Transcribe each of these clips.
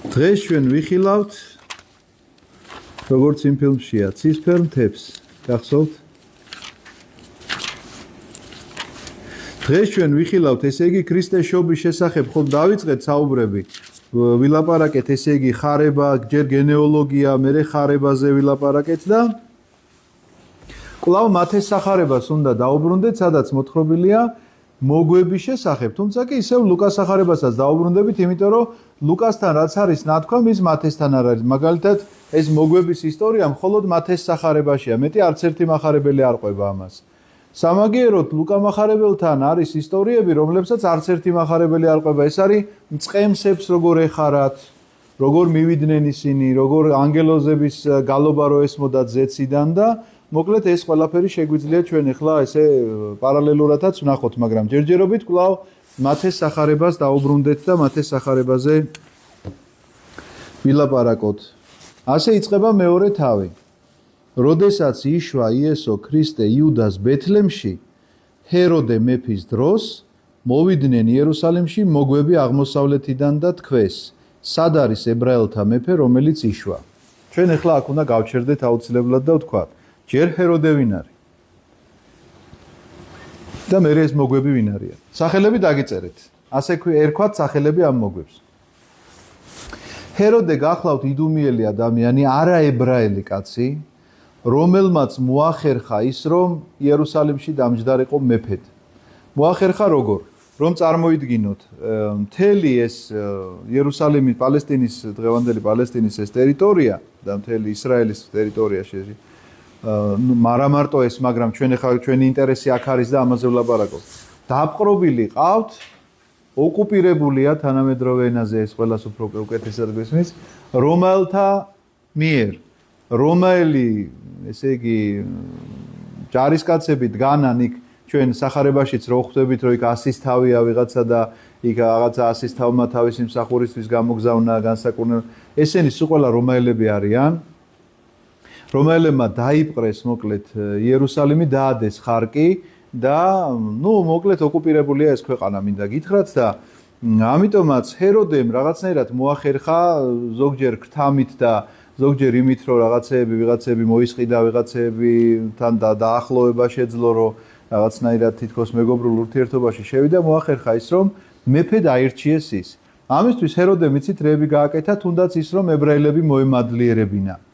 დღეს ჩვენ ვიხილავთ როგორც იმ ფილმშია ცისფერ მთებს გახსოვთ დღეს ჩვენ ვიხილავთ ესე იგი ქრისტეს შობის შესახებ ხომ დავიწყეთ საუბრები ვილაპარაკეთ ესე იგი ხარება ჯერ გენეოლოგია მერე ხარებაზე ვილაპარაკეთ და კვლავ მათეს სახარებას უნდა დაუბრუნდეთ სადაც მოთხრობილია მოგვების შესახებ თუმცა კი ისევ ლუკას სახარებასაც დაუბრუნდებით იმიტომ რომ ლუკასთან რაც არის ნათქვამი ის მათესთან არ არის მაგალითად ეს მოგვების ისტორია მხოლოდ მათეს სახარებაშია მეტი არც ერთი מחარებელი არ ყვება ამას სამაგიეროდ ლუკა מחარებელთან არის ისტორიები რომლებსაც არც ერთი מחარებელი არ ყვება ეს არის მწყემსებს როგორ ეხარათ როგორ მივიდნენ ისინი როგორ ანგელოზების გალობა რო ესმოდათ ზეციდან და მოკლედ ეს ყველაფერი შეგვიძლია ჩვენ ახლა ესე პარალელურადაც ვნახოთ მაგრამ ჯერჯერობით კვლავ მათეს სახარებას დაუბრუნდეთ და მათეს სახარებაზე ვილაპარაკოთ ასე იწყება მეორე თავი როდესაც იშვა იესო ქრისტე იუდას ბეთლემში ჰეროდე მეფის დროს მოვიდნენ იერუსალიმში მოგვები აღმოსავლეთიდან და თქვეს სად არის ებრაელთა მეფე რომელიც იშვა ჩვენ ახლა აქ უნდა გავჩერდეთ აუცილებლად და ვთქვათ ჯერ ჰეროდე ვინ არის და მერე ეს მოგვები ვინ არიან სახელები დაგიწერეთ ასე ერქვათ სახელები ამ მოგვებს ჰეროდე გახლავთ იდუმიელი ადამიანი არაებრაელი კაცი რომელმაც მოახერხა ის რომ იერუსალიმში დამჯდარიყო მეფედ მოახერხა როგორ რომ წარმოიდგინოთ მთელი ეს იერუსალიმი პალესტინის დღევანდელი პალესტინის ეს ტერიტორია და მთელი ისრაელის ტერიტორიაში მარა მარტო ეს მაგრამ ჩვენი ინტერესი აქ არის და ამაზე ვლაპარაკობ დაპყრობილი ყავთ ოკუპირებულია თანამედროვე ენაზე ეს ყველას უფრო უკეთესად გვესმის რომაელთა მიერ რომაელი ესე იგი ჯარისკაცები დგანან იქ ჩვენ სახარებაშიც რო ხვდებით რომ იქ ასის თავია ვიღაცა და იქ რაღაცა ასის თავმა თავისი მსახურისთვის გამოგზავნა განსაკუთრებით ესენი სულ ყველა რომაელები არიან რომელმა დაიპყრეს მოკლედ იერუსალიმი დაადეს ხარკი და ნუ მოკლედ ოკუპირებულია ეს ქვეყანა მინდა გითხრათ და ამიტომაც ჰეროდემ რაღაცნაირად მოახერხა ზოგჯერ ქრთამით და ზოგჯერ იმით რომ ვიღაცები მოისყიდა ვიღაცებთან დაახლოვება შეძლო რომ რაღაცნაირად თითქოს მეგობრულ ურთიერთობაში შევიდა მოახერხა ის რომ მეფედ აირჩიეს ის ამისთვის ჰეროდემ იცით რეები გააკეთა თუნდაც ის რომ ებრაელები მოემადლიერებინა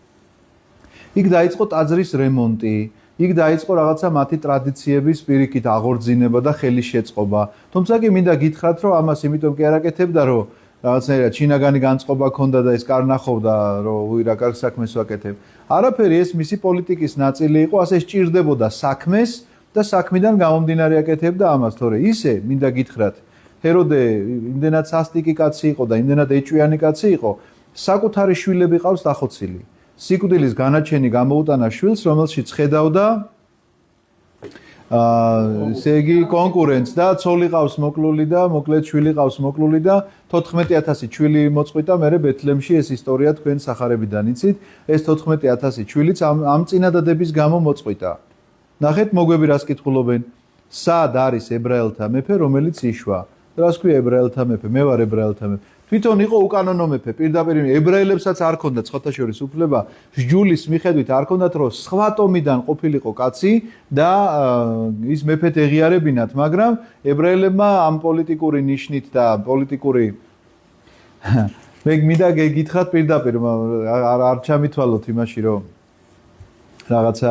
იქ დაიწყო ტაძრის რემონტი იქ დაიწყო რაღაცა მათი ტრადიციების პირიქით აღორძინება და ხელის შეწყობა თუმცა კი მინდა გითხრათ რომ ამას იმიტომ კი არ აკეთებდა რომ რაღაცნაირად შინაგანი განწყობა ქონდა და ეს კარნახობდა რომ რა კარგ საქმეს ვაკეთებ არაფერი ეს მისი პოლიტიკის ნაწილი იყო ასე სჭირდებოდა საქმეს და საქმიდან გამომდინარე აკეთებდა ამას თორე ისე მინდა გითხრათ ჰეროდე იმდენად სასტიკი კაცი იყო და იმდენად ეჭვიანი კაცი იყო საკუთარი შვილები ყავს დახოცილი სიკვდილის განაჩენი გამოუტანა შვილს რომელშიც ხედავდა ესე იგი კონკურენტს და ცოლი ყავს მოკლული და მოკლედ შვილი ყავს მოკლული და 14000 შვილი მოწყვიტა მერე ბეთლემში ეს ისტორია თქვენ სახარებიდან იცით ეს 14000 შვილიც ამ წინადადების გამო მოწყვიტა ნახეთ მოგვები რას კითხულობენ სად არის ებრაელთა მეფე რომელიც იშვა რას ქვია ებრაელთა მეფე მე ვარ ებრაელთა მეფე თვითონ იყო უკანონო მეფე პირდაპირ ებრაელებსაც არ ქონდათ სხვათაშორის უფლება სჯულის მიხედვით არ ქონდათ რომ სხვა ტომიდან ყოფილიყო კაცი და ის მეფედ ეღიარებინათ მაგრამ ებრაელებმა ამ პოლიტიკური ნიშნით და პოლიტიკური მე მინდა გითხრათ პირდაპირ არ ჩამithვალოთ იმაში რომ რაღაცა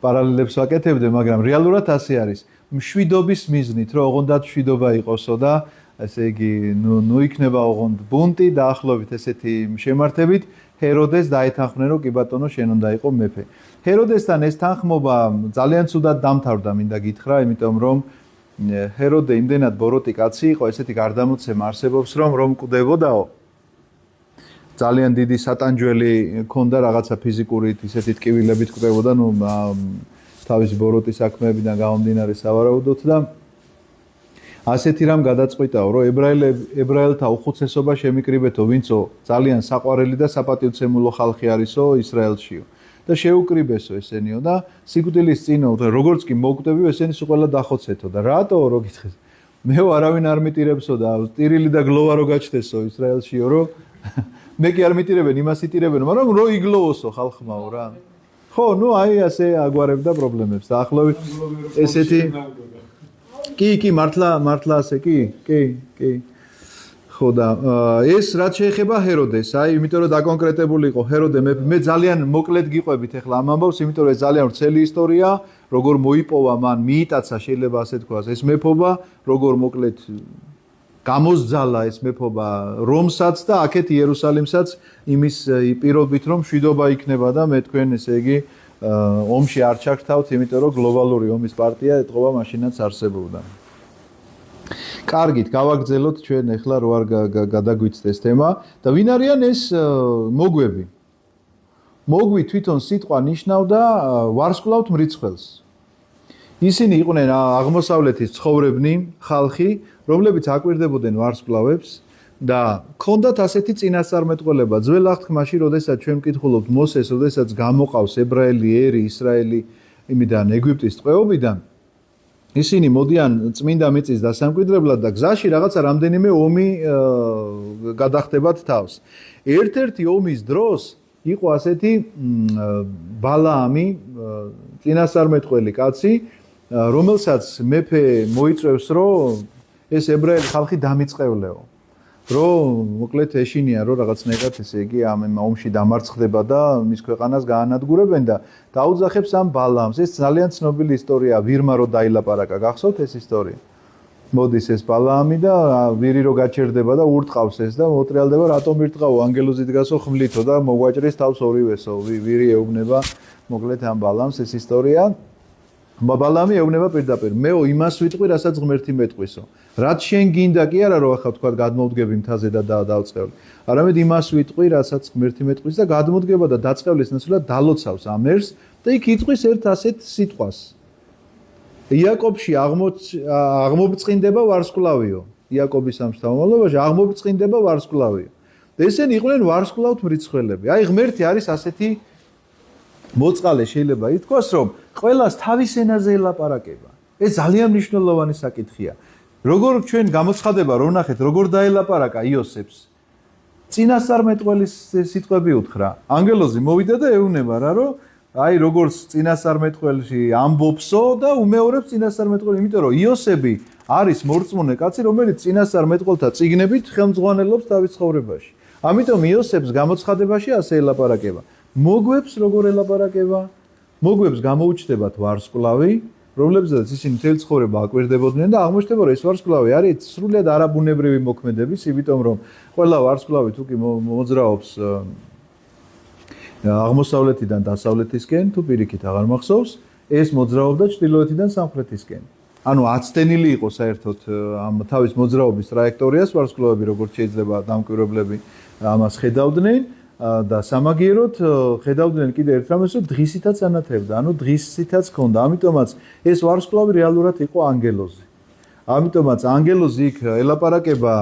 პარალელებს ვაკეთებდე მაგრამ რეალურად ასე არის მშვიდობის მიზნით რომ ოღონდ მშვიდობა იყოსო და ესე იგი ნუ იქნება ოღონდ ბუნტი დაახლოებით ესეთი შემართებით ჰეროდეს დაეთანხმნენ რომ კი ბატონო შენ უნდა იყო მეფე ჰეროდესთან ეს თანხმობა ძალიან ცუდად დამთავრდა მინდა გითხრა იმიტომ რომ ჰეროდე იმდენად ბოროტი კაცი იყო ესეთი გარდამოცემა არსებობს რომ მკვდებოდაო ძალიან დიდი სატანჯველი ქონდა რაღაცა ფიზიკური ისეთი ტკივილებით მკვდებოდა ნუ თავისი ბოროტის საქმეებიდან გამომდინარე სავარაუდოდ და ასეთი რამ გადაწყვიტაო რომ ებრაელთა უხუცესობა შემიკრიბეთო ვინცო ძალიან საყვარელი და საპატივცემულო ხალხი არისო ისრაელშიო და შეუკრიბესო ესენიო და სიკვდილის წინო როგორც კი მოვკვდებიო ესენი სულ ყველა დახოცეთო და რატო რო გითხეს მე არავინ არ მიტირებსო და ტირილი და გლოვა რო გაჩნდესო ისრაელშიო რომ მე კი არ მიტირებენ, იმას იტირებენ, მაგრამ რო იგლოვოსო ხალხმაო რა. ხო, ნუ აი ასე აგვარებდა პრობლემებს. დაახლოებით ესეთი კი, მართლა ასე კი. ხო და ეს რაც შეეხება ჰეროდეს, აი იმიტომ რომ დაკონკრეტებული იყო ჰეროდე მე ძალიან მოკლედ გიყვებით ახლა ამ ამბავს, იმიტომ რომ ეს ძალიან ვრცელი ისტორია, როგორ მოიპოვა მან, მიიტაცა შეიძლება ასე თქვას, ეს მეფობა, როგორ მოკლედ გამოსძალა ეს მეფობა რომსაც და აქეთ იერუსალიმსაც იმის პირობით რომ მშვიდობა იქნება და მე თქვენ ესე იგი ომში არ ჩაგთავთ, იმიტომ რომ გლობალური ომის პარტია ეთყობა მაშინაც არსებობდა. კარგით, გავაგრძელოთ ჩვენ ახლა რო არ გადაგვიცდეს თემა და ვინ არიან ეს მოგვები? მოგვი თვითონ სიტყვა ნიშნავდა ვარსკვლავთ მრიცხველს. ისინი იყვნენ აღმოსავლეთის ცხოვრებნი ხალხი, რომლებიც აკვირდებოდნენ ვარსკვლავებს და ქონდათ ასეთი წინასწარმეტყველება ძველ აღთქმაში, როდესაც ჩვენ ვკითხულობთ მოსეს, როდესაც გამოყავს ებრაელი ერი, ისრაელი იმიდან ეგვიპტის ტყვეობიდან, ისინი მოდიან წმინდა მიწის დასამკვიდრებლად და გზაში რაღაცა რამდენიმე ომი გადახდებათ თავს. ერთ-ერთი ომის დროს იყო ასეთი ბალაამი, წინასწარმეტყველი კაცი, რომელსაც მეფე მოიწევს, რომ ეს ებრაელი ხალხი დამიწყევლეო. რომ მოკლედ ეშინია, რომ რაღაცნაირად ესე იგი ამ ომში დამარცხდება და მის ქვეყანას გაანადგურებენ და დაუძახებს ამ ბალაამს. ეს ძალიან ცნობილი ისტორია, ვირმა რო დაილაპარაკა, გახსოვთ ეს ისტორია? მოდის ეს ბალაამი და ვირი რო გაჩერდება და ურტყავს ეს და მოტრიალდება, რატომ ირტყავო, ანგელოზი დგასო ხმლითო და მოგვაჭრის თავს ორივესო. ვირი ეუბნება მოკლედ ამ ბალაამს ეს ისტორია. ბალაამი ეუბნება პირდაპირ, მეო იმას ვიტყვი, რასაც ღმერთი მეტყვისო. რაც შენ გინდა კი არა, რომ ახლა თქვა გადმოვდგები მთაზე და დავწყევლი. არამედ იმას ვიტყვი, რასაც ღმერთი მეტყვის და გადმოდგება და დაწყევლის ნაცვლად დალოცავს ამ ერს და იქ იტყვის ერთ ასეთ სიტყვას. იაკობში აღმობწყინდება ვარსკვლავიო. იაკობის ამ შთამომავლობაში აღმობწყინდება ვარსკვლავიო. და ესენი იყვნენ ვარსკვლავთ მრიცხველები. აი ღმერთი არის ასეთი მოწყალე შეიძლება ითქვას, რომ ყველას თავის ენაზე ელაპარაკება. ეს ძალიან მნიშვნელოვანი საკითხია. როგორ ჩვენ გამოცხადება რომ ნახეთ, როგორ დაელაპარაკა იოსებს. წინასწარმეტყველის სიტყვები უთხრა. ანგელოზი მოვიდა და ეუბნება რა, რომ აი როგორც წინასწარმეტყველში ამბობსო და უმეორებს წინასწარმეტყველი, იმიტომ რომ იოსები არის მორწმუნე კაცი, რომელიც წინასწარმეტყველთა წიგნებით ხელმძღვანელობს თავის ცხოვრებაში. ამიტომ იოსებს გამოცხადებაში ასე ელაპარაკება. მოგვებს როგორ ელაპარაკება? მოგვებს გამოუჩნდებათ ვარსკვლავი, რომლებზეც ისინი მთელი ცხოვრება აკვირდებოდნენ და აღმოჩნდება, რომ ეს ვარსკვლავი არის სრულიად არაბუნებრივი მოქმედების, იმიტომ რომ ყველა ვარსკვლავი თუ კი მოძრაობს აღმოსავლეთიდან დასავლეთისკენ, თუ პირიქით აღარ მახსოვს, ეს მოძრაობდა ჩრდილოეთიდან სამხრეთისკენ. ანუ აცდენილი იყო საერთოდ ამ თავის მოძრაობის ტრაექტორიას ვარსკვლავები, როგორც შეიძლება დამკვირვებლები ამას ხედავდნენ. და სამაგიეროდ ხედავდნენ კიდე ერთ რამეს, რომ დღისითაც ანათებდა, ანუ დღისითაც ქონდა. ამიტომაც ეს ვარსკვლავი რეალურად იყო ანგელოზი. ამიტომაც ანგელოზი იქ ელაპარაკება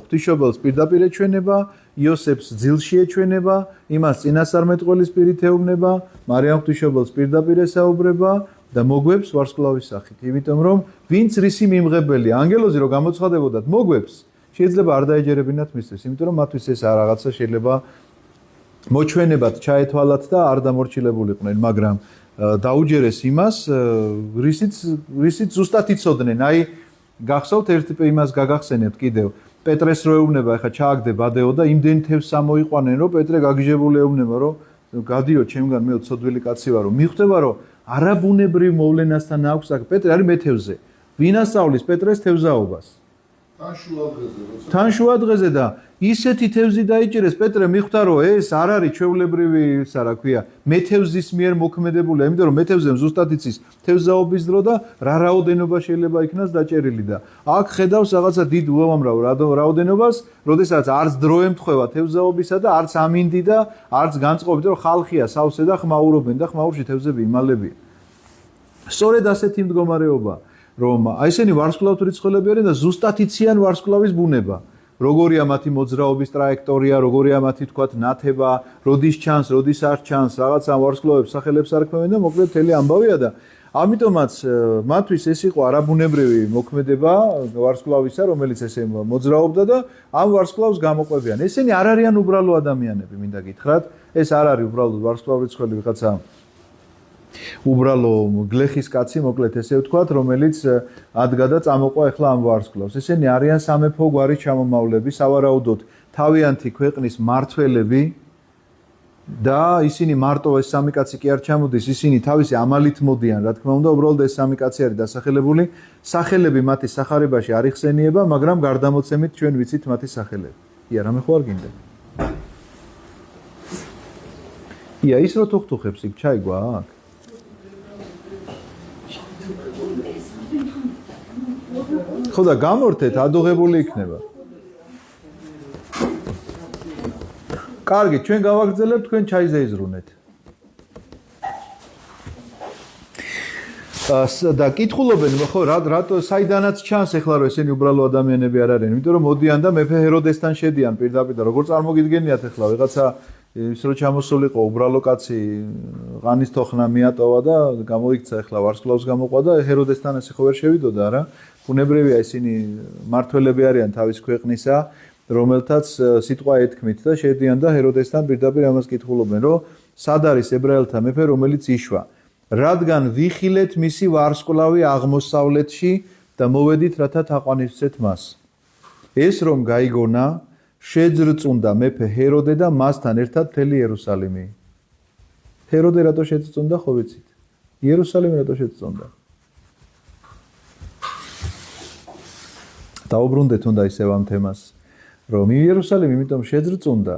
ღვთისმშობელს პირდაპირ ეჩვენება, იოსებს ძილში ეჩვენება, იმას წინასწარმეტყველის პირით ეუბნება, მარიამ ღვთისმშობელს პირდაპირ ესაუბრება და მოგვებს ვარსკვლავის სახით. იმიტომ რომ ვინც რისი მიმღებელია, ანგელოზი რო გამოცხადებოდათ მოგვებს, შეიძლება არ დაეჯერებინათ მისთვის, იმიტომ რომ მათთვის ეს რაღაცა შეიძლება მოჩვენებად ჩაეთვალათ და არ დამორჩილებულიყვნენ, მაგრამ დაუჯერეს იმას, რისიც ზუსტად იცოდნენ. აი, გახსოვთ იმას გაგახსენებთ კიდევ. პეტრეს რო ეუბნება, ეხა ჩააგდე ბადეო და იმდენ თევს ამოიყვანენ, რომ პეტრე გაგიჟებული ეუბნება, რომ გადიო ჩემგან, მე ცოდვილი კაცი ვარო. მიხვდება, რომ არაბუნებრივ მოვლენასთან აქვს აქ. პეტრე არის მეთევზე. ვინ ასწავლის პეტრეს თევზაობას? თან შუა დღეზე და ისეთი თევზი დაიჭირეს, პეტრე მიხვდა, რომ ეს არ არის ჩვეულებრივი, რა ქვია, მეთევზის მიერ მოქმედებული, იმიტომ რომ მეთევზემ ზუსტად იცის თევზაობის დრო და რა რაოდენობა შეიძლება იქნას დაჭერილი და აქ ხედავს რაღაცა დიდ უამრავ რაოდენობას, როდესაც არც დრო ემთხვევა თევზაობისა და არც ამინდი და არც განწყობით, რომ ხალხია სავსე და ხმაურობენ და ხმაურში თევზები იმალებიან. სწორედ ასეთი მდგომარეობა, რომ აი ესენი ვარსკვლავთ რიცხველები არიან და ზუსტად იციან ვარსკვლავის ბუნება. როგორია მათი მოძრაობის ტრაექტორია, როგორია მათი თქვათ ნათება, როდის ჩანს, როდის არ ჩანს, რაღაცა ვარსკვლავებს სახელებს არ ქმნიან და მოკლედ მთელი ამბავია და ამიტომაც მათთვის ეს იყო არაბუნებრივი მოქმედება ვარსკვლავისა, რომელიც ესე მოძრაობდა და ამ ვარსკვლავს გამოყვებიან. ესენი არ არიან უბრალო ადამიანები, მინდა გითხრათ, ეს არ არის უბრალოდ ვარსკვლავრიცხველი ვიღაცა უბრალო გლეხის კაცი, მოკლედ ესე ვთქვათ, რომელიც ადგა და წამოყვა ახლა ამ ვარსკვლავს. ესენი არიან სამეფო გვარის ჩამომავლები, სავარაუდოდ თავიანთი ქვეყნის მმართველები და ისინი მარტო ეს სამი კაცი კი არ ჩამოდის, ისინი თავისი ამალით მოდიან, რა თქმა უნდა, უბრალოდ ეს სამი კაცი არის დასახელებული, სახელები მათი სახარებაში არ იხსენიება, მაგრამ გარდამოცემით ჩვენ ვიცით მათი სახელები. ია, რამე ხო არ გინდა? ია, ის რო თუხთუხებს იქ ჩაი გვაქვს? ხო და გამორთეთ, ადუღებული იქნება. კარგი, ჩვენ გავაგრძელებთ, თქვენ ჩაიზე იზრუნეთ. და კითხულობენ, ხო, რატო საიდანაც ჩანს ახლა რომ ესენი უბრალო ადამიანები არ არიან, იმიტომ რომ მოდიან და მეფე ჰეროდესთან შედიან პირდაპირ და როგორ წარმოგიდგენიათ ახლა ვიღაცა ის რო ჩამოსულიყო უბრალო კაცი ღანის თოხნა მიატოვა და გამოიქცა ახლა ვარსკვლავს გამოყვა და ჰეროდესთან ესე ხო ვერ შევიდოდა რა. ბუნებრივია ისინი მართველები არიან თავის ქვეყნისა, რომელთაც სიტყვა ეთქმით და შედიან და ჰეროდესთან პირდაპირ ამას კითხულობენ, რომ სად არის ებრაელთა მეფე, რომელიც იშვა. რადგან ვიხილეთ მისი ვარსკვლავი აღმოსავლეთში და მოვედით, რათა თაყვანისცეთ მას. ეს რომ გაიგონა, შეძრწუნდა მეფე ჰეროდე და მასთან ერთად მთელი იერუსალიმი. ჰეროდე რატო შეძრწუნდა, ხო ვიცით? იერუსალიმი რატო შეძრწუნდა? დაუბრუნდეთ უნდა ისევ ამ თემას, რომ იერუსალიმი იმიტომ შეძრწუნდა,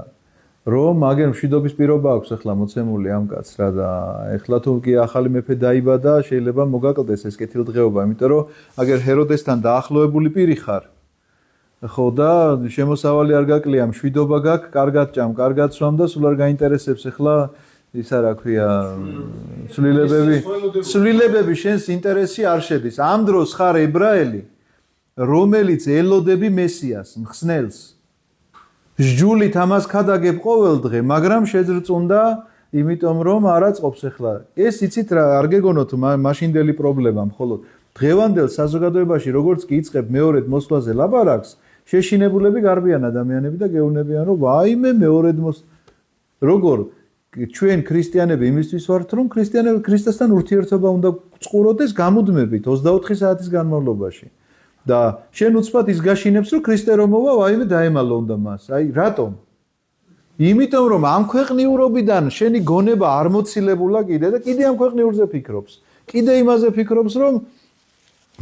რომ მაგერ მშვიდობის პირობა აქვს ახლა მოცემული ამ კაცს რა და ახლა თუ კი ახალი მეფე დაიბადა, შეიძლება მოგაკლდეს ეს კეთილდღეობა, იმიტომ რომ აგერ ჰეროდესთან დაახლოებული პირი ხარ. ხო და შემოსავალი არ გაკლია, მშვიდობა გაქვს, კარგად ჭამ, კარგად სვამ და სულ არ გაინტერესებს ახლა ისა რა ქვია ცვლილებები შენს ინტერესში არ შედის. ამ დროს ხარ ებრაელი, რომელიც ელოდები მესიას, მხსნელს. სჯულით ამას ქადაგებ ყოველ დღე, მაგრამ შეძრწუნდა, იმიტომ რომ არ აწყობს ახლა. ეს იცით რა, არ გეგონოთ მაშინდელი პრობლემა, მხოლოდ დღევანდელ საზოგადოებაში როგორც კი იწყებ მეორედ მოსვლაზე ლაპარაკს, შეშინებულები გარბიან ადამიანები და გეუბნებიან, რომ ვაიმე მეორედ როგორ ჩვენ ქრისტიანები იმისთვის ვართ, რომ ქრისტიანები ქრისტესთან ურთიერთობა უნდა წყუროდეს გამუდმებით 24 საათის განმავლობაში. და შენ უცბად ის გაშინებს, რომ ქრისტე რომ მოვა, ვაიმე დაემალო უნდა მას. აი, რატომ? იმიტომ რომ ამ ქვეყნიურობიდან შენი გონება არ მოცილებულა კიდე და კიდე ამ ქვეყნიურზე ფიქრობს. კიდე იმაზე ფიქრობს, რომ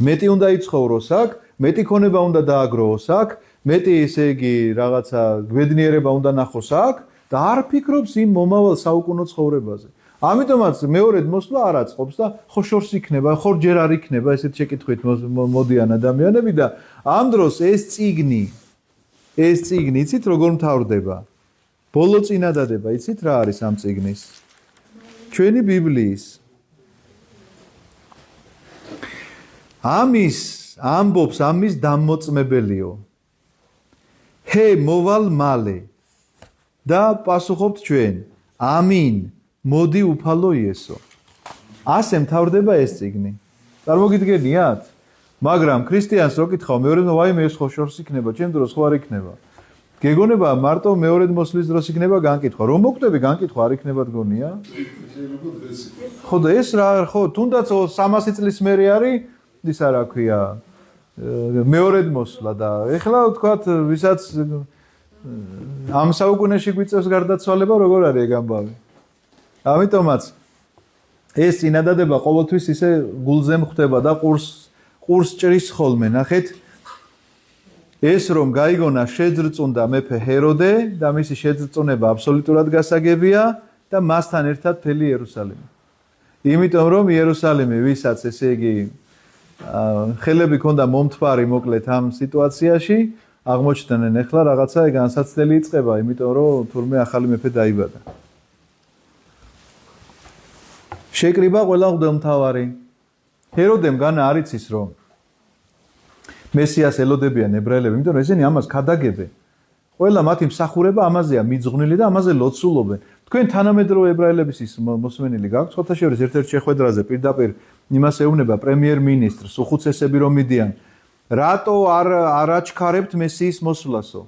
მეტი უნდა იცხოვროს აქ, მეტი ქონება უნდა დააგროვოს აქ, მეტი ესე იგი რაღაცა გვედნიერება უნდა ნახოს აქ და არ ფიქრობს იმ მომავალ საუკუნო ცხოვრებაზე. ამიტომაც მეორედ მოსვლა არ აწყობს და ხო შორს იქნება, ხო ჯერ არ იქნება, ესეთ შეკითხვით მოდიან ადამიანები და ამ დროს ეს წიგნი იცით როგორ მთავრდება? ბოლო წინადადება, იცით რა არის ამ წიგნის? ჩვენი ბიბლიის. ამის ამბობს ამის დამოწმებელიო. ჰე მოვალ მალე და პასუხობთ ჩვენ. ამინ. მოდი უფალო იესო. ასე მთავრდება ეს წიგნი. წარმოგიდგენიათ? მაგრამ ქრისტიანს რო კითხავ, მეორედ ვაიმე ეს ხო შორს იქნება, ჩემ დროს ხო არ იქნება. გეგონება მარტო მეორედ მოსვლის დროს იქნება განკითხვა. რომ მოკვდები განკითხვა არ იქნება დგონია? ხო და ეს რა ხო თუნდაც 300 წლის მერე არის ისა რა ქვია მეორედ მოსვლა და ეხლა ვთქვათ ვისაც ამ საუკუნეში გვიწევს გარდაცვალება როგორ არის ეგ ამბავი? ამიტომაც ეს წინადადება ყოველთვის ისე გულზე მხვდება და ყურს ჭრის ხოლმე. ნახეთ, ეს რომ გაიგონა შეძრწუნდა მეფე ჰეროდე და მისი შეძრწუნება აბსოლუტურად გასაგებია და მასთან ერთად მთელი იერუსალიმი. იმიტომ რომ იერუსალიმი, ვისაც ესე იგი ხელები ქონდა მომთვარი მოკლედ ამ სიტუაციაში, აღმოჩნდნენ ახლა რაღაცა განსაცდელი იწყება, იმიტომ რომ თურმე ახალი მეფე დაიბადა. შეკრიბა ყველა მღვდელმთავარი. ჰეროდემ განა არ იცის რომ მესიას ელოდებიან ებრაელები, იმიტომ რომ ესენი ამას ქადაგებენ. ყველა მათი მსახურება ამაზეა მიძღვნილი და ამაზე ლოცულობენ. თქვენ თანამედროვე ებრაელების ის მოსმენილი გაქვთ, ხოთა შორის ერთ-ერთ შეხვედრაზე პირდაპირ იმას ეუბნება პრემიერ-მინისტრს, უხუცესები რომ მიდიან. რატო არ აჩქარებთ მესიის მოსვლასო?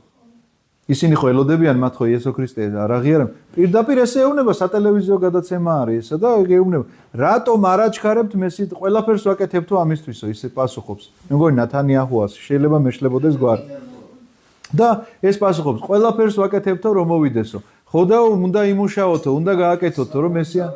ისინი ხო ელოდებიან მათ ხო იესო ქრისტე არ აღიარებენ. პირდაპირ ესე ეუბნება, სატელევიზიო გადაცემა არის ესა და ეუბნება, რატომ არ აჩქარებთ მესიის? ყველაფერს ვაკეთებთო ამისთვისო, ისე პასუხობს. მე მგონი ნათანიაჰუას შეიძლება მეშლებოდეს გვარი. და ეს პასუხობს, ყველაფერს ვაკეთებთო რომ მოვიდესო. ხო და უნდა იმუშაოთო, უნდა გააკეთოთო რომ მესია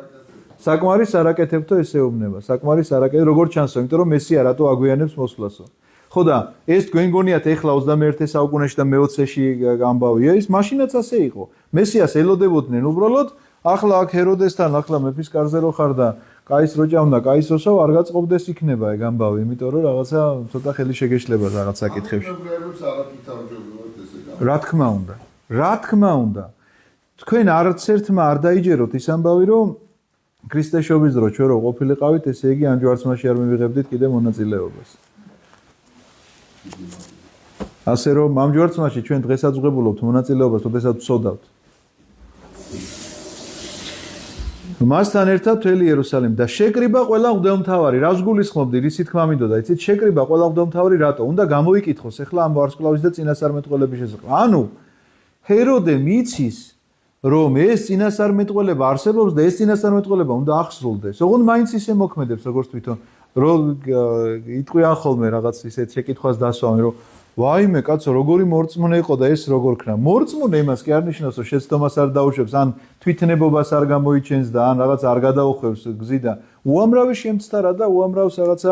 საკმარის არ აკეთებთო ესე ეუბნება. საკმარის არ აკეთებ, როგორ ჩანსო, იმიტომ რომ მესია რატო აგვიანებს მოსვლასო. ხო და ეს თქვენ გონიათ ეხლა 21 საუკუნეში და მე-20-ში ამბავია, ის მაშინაც ასე იყო. მესიას ელოდებოდნენ უბრალოდ, ახლა აქ ჰეროდესთან, ახლა მეფის კარზე რო ხარ და კაის რო ჭამდა, კაის ოსო არ გაწყობდეს იქნება ეგ ამბავი, იმიტომ რომ რაღაცა ცოტა ხელი შეგეშლება რაღაც საკითხებში. რა თქმა უნდა. რა თქმა უნდა. თქვენ არც ერთმა არ დაიჯეროთ ის ამბავი, რომ ქრისტეშობის დრო ჩვენ რო ყოფილიყავით, ესე იგი ამ ჯვარცმაში არ მივიღებდით კიდე მონაწილეობას. ასე რომ ამ ჯვარცმაში ჩვენ დღესაც ვღებულობთ მონაწილეობას, როდესაც ვწოდავთ. მასთან ერთად მთელი იერუსალიმი და შეკრიბა ყველა მღვდელმთავარი. რას გულისხმობდი, რისი თქმა მინდოდა, იცით, შეკრიბა ყველა მღვდელმთავარი რატო? უნდა გამოიკითხოს ახლა ამ ვარსკვლავის და წინასწარმეტყველების შესახებ. ანუ ჰეროდე მიცის რომ ეს წინასწარმეტყველება არსებობს და ეს წინასწარმეტყველება უნდა აღსრულდეს. ოღონდ მაინც ისე მოქმედებს, როგორც თვითონ რომ იტყვიან ხოლმე რაღაც ისეთ შეკითხვას დასვამენ, რომ ვაიმე კაცო, როგორი მორწმუნე იყო და ეს როგორ ქნა. მორწმუნე იმას კი არ ნიშნავს, რომ შეცდომას არ დაუშვებს, ან თვითნებობას არ გამოიჩენს და ან რაღაც არ გადაუხვევს გზიდან. უამრავი შემცდარა და უამრავს რაღაცა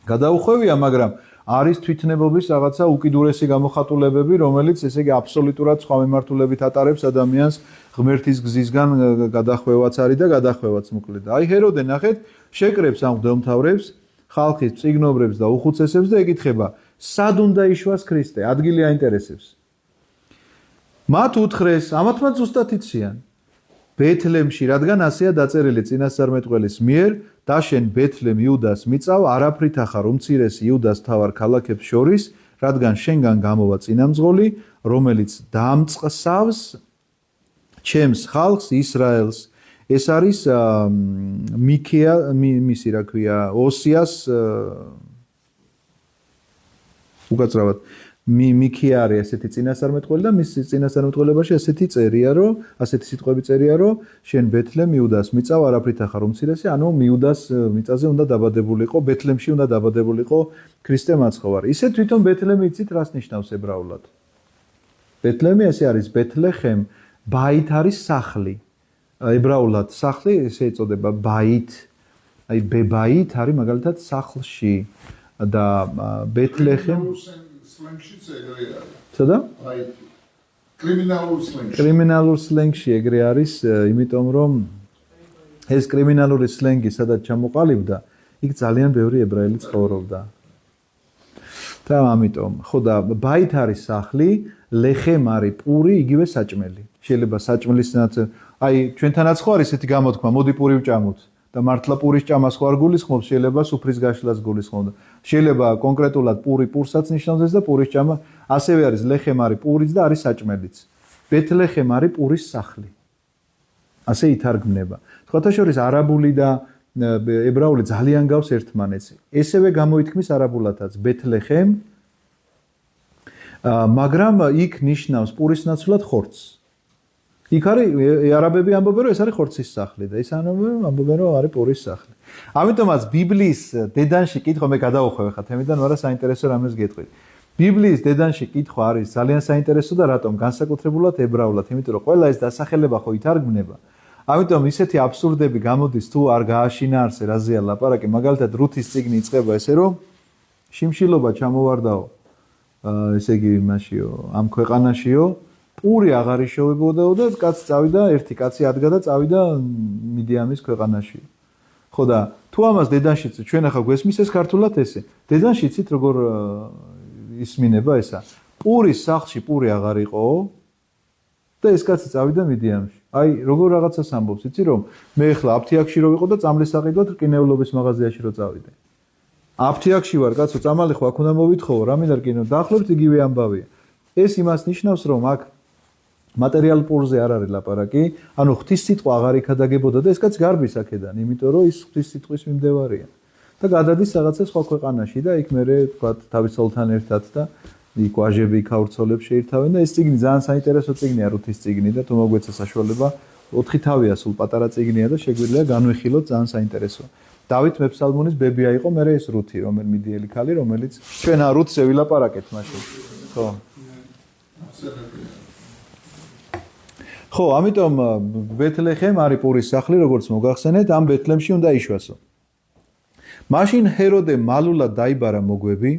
გადაუხვევია, მაგრამ არის თვითნებობის რაღაცა უკიდურესი გამოხატულებები, რომელიც ესე იგი აბსოლუტურად სხვა მიმართულებით ატარებს ადამიანს ღმერთის გზისგან გადახვევაც არის და გადახვევაც მოკლედ. აი ჰეროდე ნახეთ, შეკრებს ამ მღვდელმთავრებს, ხალხის წიგნობრებს და უხუცესებს და ეკითხება, სად უნდა იშვას ქრისტე? ადგილი აინტერესებს. მათ უთხრეს, ამათმა ზუსტად იციან. ბეთლემში, რადგან ასეა დაწერილი წინასწარმეტყველის მიერ, დაშენ ბეთლემ იუდას მიწავ, არაფრით ახარ უმცირესი იუდას თავარ ქალაქებს შორის, რადგან შენგან გამოვა წინამძღოლი, რომელიც დამწყსავს ჩემს ხალხს ისრაელს. ეს არის მისი რა ქვია, ოსიას უკაცრავად მიქია არის ესეთი წინასწარმეტყველი და მის წინასწარმეტყველებაში ესეთი წერია, რომ ასეთი სიტყვები წერია, რომ შენ ბეთლემ იუდას მიწავ, არაფრით ახარ უმცირესი, ანუ იუდას მიწაზე უნდა დაბადებულიყო, ბეთლემში უნდა დაბადებულიყო ქრისტე მაცხოვარი. ისე თვითონ ბეთლემი იცით რას ნიშნავს ებრაულად? ბეთლემი ესე არის ბეთლეხემ, ბაით არის სახლი. ებრაულად სახლი ესე ეწოდება ბაით. აი ბებაით არის მაგალითად სახლში და ბეთლეხემ სლენგშიც ეგრე არის. ცოტა? აი კრიმინალურ სლენგში ეგრე არის, იმიტომ რომ ეს კრიმინალური სლენგი სადაც ჩამოყალიბდა, იქ ძალიან ბევრი ებრაელი ცხოვრობდა. და ამიტომ, ხო და ბაით არის სახლი, ლეხემ არის პური, იგივე საჭმელი. შეიძლება საჭმლისნაც, აი ჩვენთანაც ხო არის ესეთი გამოთქმა, მოდი პური ვჭამოთ. და მართლა პურის ჭამას ხო არ გულისხმობს, შეიძლება სუფრის გაშლას გულისხმობს. შეიძლება კონკრეტულად პური პურსაც ნიშნავს და პურის ჭამა, ასევე არის ლეხემ არის პურიც და არის საჭმელიც. ბეთლეხემ არის პურის სახლი. ასე ითარგმნება. სხვათა შორის არაბული და ებრაული ძალიან გავს ერთმანეთს. ესევე გამოითქმის არაბულადაც ბეთლეხემ, მაგრამ იქ ნიშნავს პურის ნაცვლად ხორცს. იქ არის არაბები ამბობენ, რომ ეს არის ხორცის სახლი და ის ამბობენ, რომ არის პურის სახლი. ამიტომაც ბიბლიის დედანში კითხვა მე გადავუხვევ ხა თემიდან, მაგრამ საინტერესო რამეს გეტყვით. ბიბლიის დედანში კითხვა არის ძალიან საინტერესო და რატომ? განსაკუთრებულად ებრაულად, იმიტომ რომ ყველა ეს დასახელება ხო ითარგმნება. ამიტომ ისეთი აბსურდები გამოდის თუ არ გააშინაარსე რაზეა ლაპარაკი, მაგალითად რუთის წიგნი იწყება ესე რომ შიმშილობა ჩამოვარდაო, ესე იგი იმაშიო, ამ ქვეყანაშიო პური აღარ იშოვებოდა და კაცი წავიდა, ერთი კაცი ადგა და წავიდა მიდიამის ქვეყანაში. ხო და თუ ამას დედანში ჩვენ ახლა გვესმის ეს ქართულად ესე. დედანში იცით როგორ ისმინება ესა. პურის სახლში პური აღარ იყო და ეს კაცი წავიდა მიდიამში. აი როგორ რაღაცას ამბობს, იცი რომ მე ახლა აფთიაქში რო ვიყო და წამლის საყიდვად რკინეულობის მაღაზიაში რო წავიდე. აფთიაქში ვარ, კაცო, წამალი ხო აქ უნდა მოვითხოვო, რამე რკინო, დაახლოებით იგივე ამბავია. ეს იმას ნიშნავს, რომ აქ მატერიალ პურზე არ არის ლაპარაკი, ანუ ღვთის სიტყვა აღარ იქადაგებოდა და ეს კაც გარბის აქედან, იმიტომ რომ ის ღვთის სიტყვის მიმდევარია. და გადადის რაღაცა სხვა ქვეყანაში და იქ მერე თქვა თავის ცოლთან ერთად და იქ ვაჟები იქაურცოლებს შეირთავენ და ეს წიგნი ძალიან საინტერესო წიგნია რუთის წიგნი და თუ მოგვეცა საშუალება 4 თავია სულ პატარა წიგნია და შეგვიძლია განვიხილოთ ძალიან საინტერესოა. დავით მეფსალმონის ბებია იყო მერე ეს რუთი რომელი მიდიელი ქალი რომელიც ჩვენ რუთზე ვილაპარაკეთ მაშინ. ხო, ამიტომ ბეთლეხემ არის პურის სახლი, როგორც მოგახსენეთ, ამ ბეთლემში უნდა იშვასო. მაშინ ჰეროდე მალულად დაიბარა მოგვები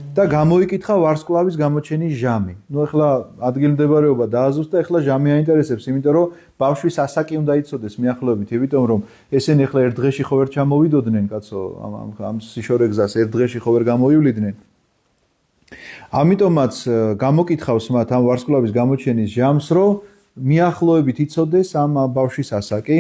და გამოიკითხა ვარსკვლავის გამოჩენის ჟამი. ნუ ახლა ადგილმდებარეობა დააზუსტა, ახლა ჟამი აინტერესებს, იმიტომ რომ ბავშვის ასაკი უნდა იცოდეს მიახლოებით, იმიტომ რომ ესენი ახლა ერთ დღეში ხო ვერ ჩამოვიდოდნენ, კაცო, ამ სიშორეგზას ერთ დღეში ხო ვერ გამოვივლიდნენ. ამიტომაც გამოკითხავს მათ ამ ვარსკვლავის გამოჩენის ჟამს, რომ მიახლოებით იცოდეს ამ ბავშვის ასაკი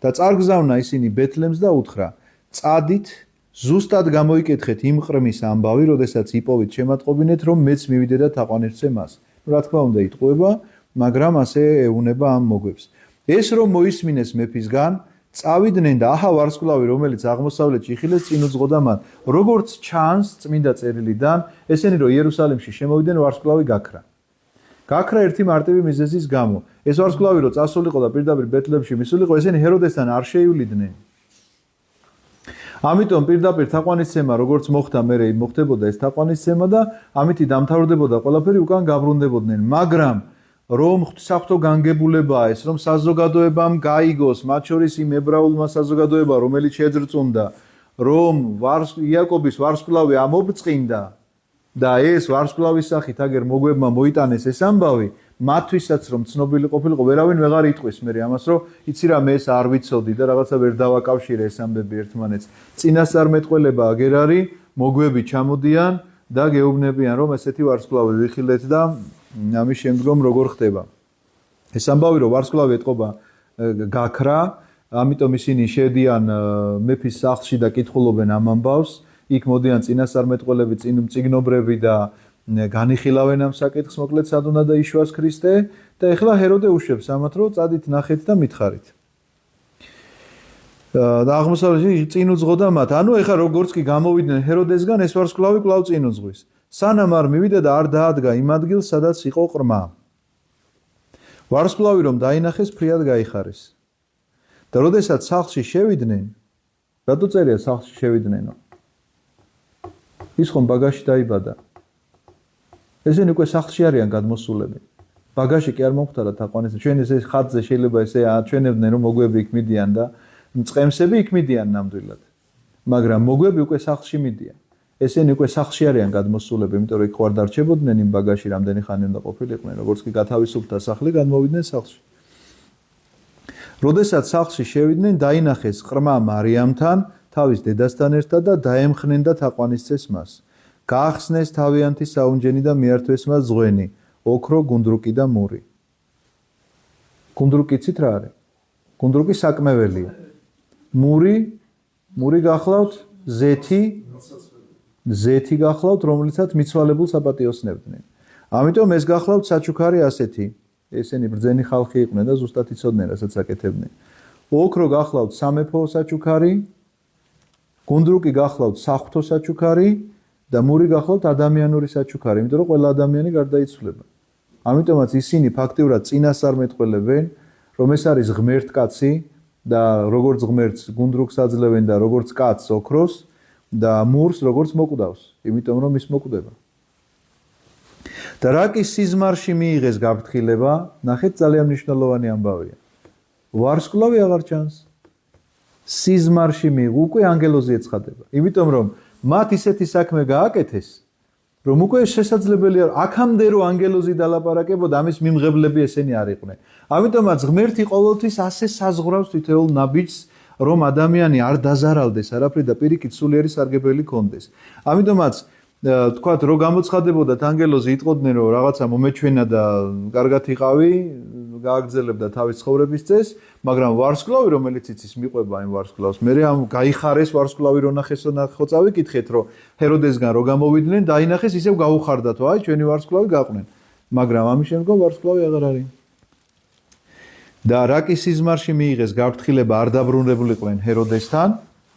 და წარგზავნა ისინი ბეთლემს და უთხრა: წადით, ზუსტად გამოიკითხეთ იმ ყრმის ამბავი, როდესაც იპოვით შემატყობინეთ, რომ მეც მივიდე და თაყვანებსე მას. რა თქმა უნდა, იტყუება, მაგრამ ასე ეუნება ამ მოგვებს. ეს რომ მოისმინეს მეფისგან, წავიდნენ და აჰა ვარსკვლავი, რომელიც აღმოსავლეთში იხილეს, წინ უძღოდა მათ. როგორც ჩანს წმინდა წერილიდან, ესენი რომ იერუსალიმში შემოვიდნენ, ვარსკვლავი გაქრა. გაქრა ერთი მარტივი მიზეზის გამო. ეს ვარსკვლავი რომ წასულიყო და პირდაპირ ბეთლემში მისულიყო, ესენი ჰეროდესთან არ შეივლიდნენ. ამიტომ პირდაპირ თაყვანისცემა როგორც მოხდა, მერე მოხდებოდა ეს თაყვანისცემა და ამითი დამთავრდებოდა ყველაფერი უკან გაბრუნდებოდნენ. მაგრამ რომ ღვთისაღვთო განგებულებაა ეს, რომ საზოგადოებამ გაიგოს, მათ შორის იმ ებრაულმა საზოგადოებამ, რომელიც შეძრწუნდა, რომ იაკობის ვარსკვლავი ამობწყინდა და ეს ვარსკვლავის სახით აგერ მოგვებმა მოიტანეს ეს ამბავი, მათთვისაც რომ ცნობილი ყოფილიყო, ვერავინ ვეღარ იტყვის მე ამას, რომ იცი რა მე ეს არ ვიცოდი და რაღაცა ვერ დავაკავშირე ეს ამბები ერთმანეთს. წინასწარმეტყველება აგერ არის, მოგვები ჩამოდიან და გეუბნებიან, რომ ესეთი ვარსკვლავი ვიხილეთ და ამის შემდგომ როგორ ხდება. ეს ამბავი რომ ვარსკვლავი ეტყობა გაქრა, ამიტომ ისინი შედიან მეფის სახლში და კითხულობენ ამ ამბავს. იქ მოდიან წინასწარმეტყველები, წიგნობრები და განიხილავენ ამ საკითხს, მოკლედ სად უნდა დაიშვას ქრისტე და ეხლა ჰეროდე უშვებს ამათ, რომ წადით ნახეთ და მითხარით. და აღმოსავლეთში წინ უძღოდა მათ. ანუ ეხლა როგორც კი გამოვიდნენ ჰეროდესგან, ეს ვარსკვლავი კვლავ წინ უძღვის. სანამ არ მივიდა და არ დაადგა იმ ადგილს, სადაც იყო ყრმა. ვარსკვლავი რომ დაინახეს, ფრიად გაიხარეს. და როდესაც სახლში შევიდნენ, რატო წერია სახლში შევიდნენო? ის ხომ ბაგაში დაიბადა. ესენი უკვე სახლში არიან გადმოსულები. ბაგაში კი არ მომხდარა თაყვანისცემა. ჩვენ ეს ხატზე შეიძლება ესე აჩვენებდნენ, რომ მოგვები იქ მიდიან და მწყემსები იქ მიდიან ნამდვილად. მაგრამ მოგვები უკვე სახლში მიდიან. ესენი უკვე სახლში არიან გადმოსულები, იმიტომ რომ იქ ხوار დარჩებოდნენ იმ ბაგაში რამდენი ხანი უნდა ყოფილიყვნენ, როგორც კი გათავისუფლდა სახლი, გადმოვიდნენ სახლში. როდესაც სახლში შევიდნენ, დაინახეს ყრმა მარიამთან, თავის დედასთან ერთად და დაემხნენ და თაყვანისცეს მას. გაახსნეს თავიანთი საუნჯენი და მიართვეს მას ზღვენი, ოქრო, გუნდრუკი და მური. გუნდრუკი იცით რა არის? გუნდრუკი საკმეველია. მური გახლავთ ზეთი გახლავთ, რომლიცაც მიცვალებულს აპატიოსნებდნენ. ამიტომ ეს გახლავთ საჩუქარი ასეთი. ესენი ბრძენი ხალხი იყვნენ და ზუსტად იცოდნენ, რასაც აკეთებდნენ. ოქრო გახლავთ სამეფო საჩუქარი, გუნდრუკი გახლავთ საღვთო საჩუქარი და მური გახლავთ ადამიანური საჩუქარი, იმიტომ რომ ყველა ადამიანი გარდაიცვლება. ამიტომაც ისინი ფაქტიურად წინასწარმეტყველებენ, რომ ეს არის ღმერთკაცი და როგორც ღმერთს გუნდრუკს აძლევენ და როგორც კაცს ოქროს და მურს როგორც მოკვდავს, იმიტომ რომ ის მოკვდება. და რა კი სიზმარში მიიღეს გაფრთხილება, ნახეთ ძალიან მნიშვნელოვანი ამბავია. ვარსკვლავი აღარ ჩანს. სიზმარში მიიღო, უკვე ანგელოზი ეცხადება. იმიტომ რომ მათ ისეთი საქმე გააკეთეს, რომ უკვე შესაძლებელია აქამდე რომ ანგელოზი დალაპარაკებოდა, ამის მიმღებლები ესენი არ იყვნენ. ამიტომაც ღმერთი ყოველთვის ასე საზღვრავს თითოეულ ნაბიჯს, რომ ადამიანი არ დაზარალდეს არაფრით და პირიქით სულიერი სარგებელი კონდეს. ამიტომაც თქვათ რომ გამოცხადებოდათ ანგელოზი იტყოდნენ რომ რაღაცა მომეჩვენა და კარგად იყავი, გააგრძელებდა თავის ცხოვრების წესს, მაგრამ ვარსკვლავი რომელიც იცის მიყვება იმ ვარსკვლავს, მე ამ გაიხარეს ვარსკვლავი რო ნახესო ნახო წავიკითხეთ რომ ჰეროდესგან რო გამოვიდნენ, დაინახეს ისევ გაუხარდათო, აი ჩვენი ვარსკვლავი გაყვნენ, მაგრამ ამის შემდგომ ვარსკვლავი აღარ არის. და რა კი სიზმარში მიიღეს გაფრთხილება არ დაბრუნებულიყვნენ ჰეროდესთან,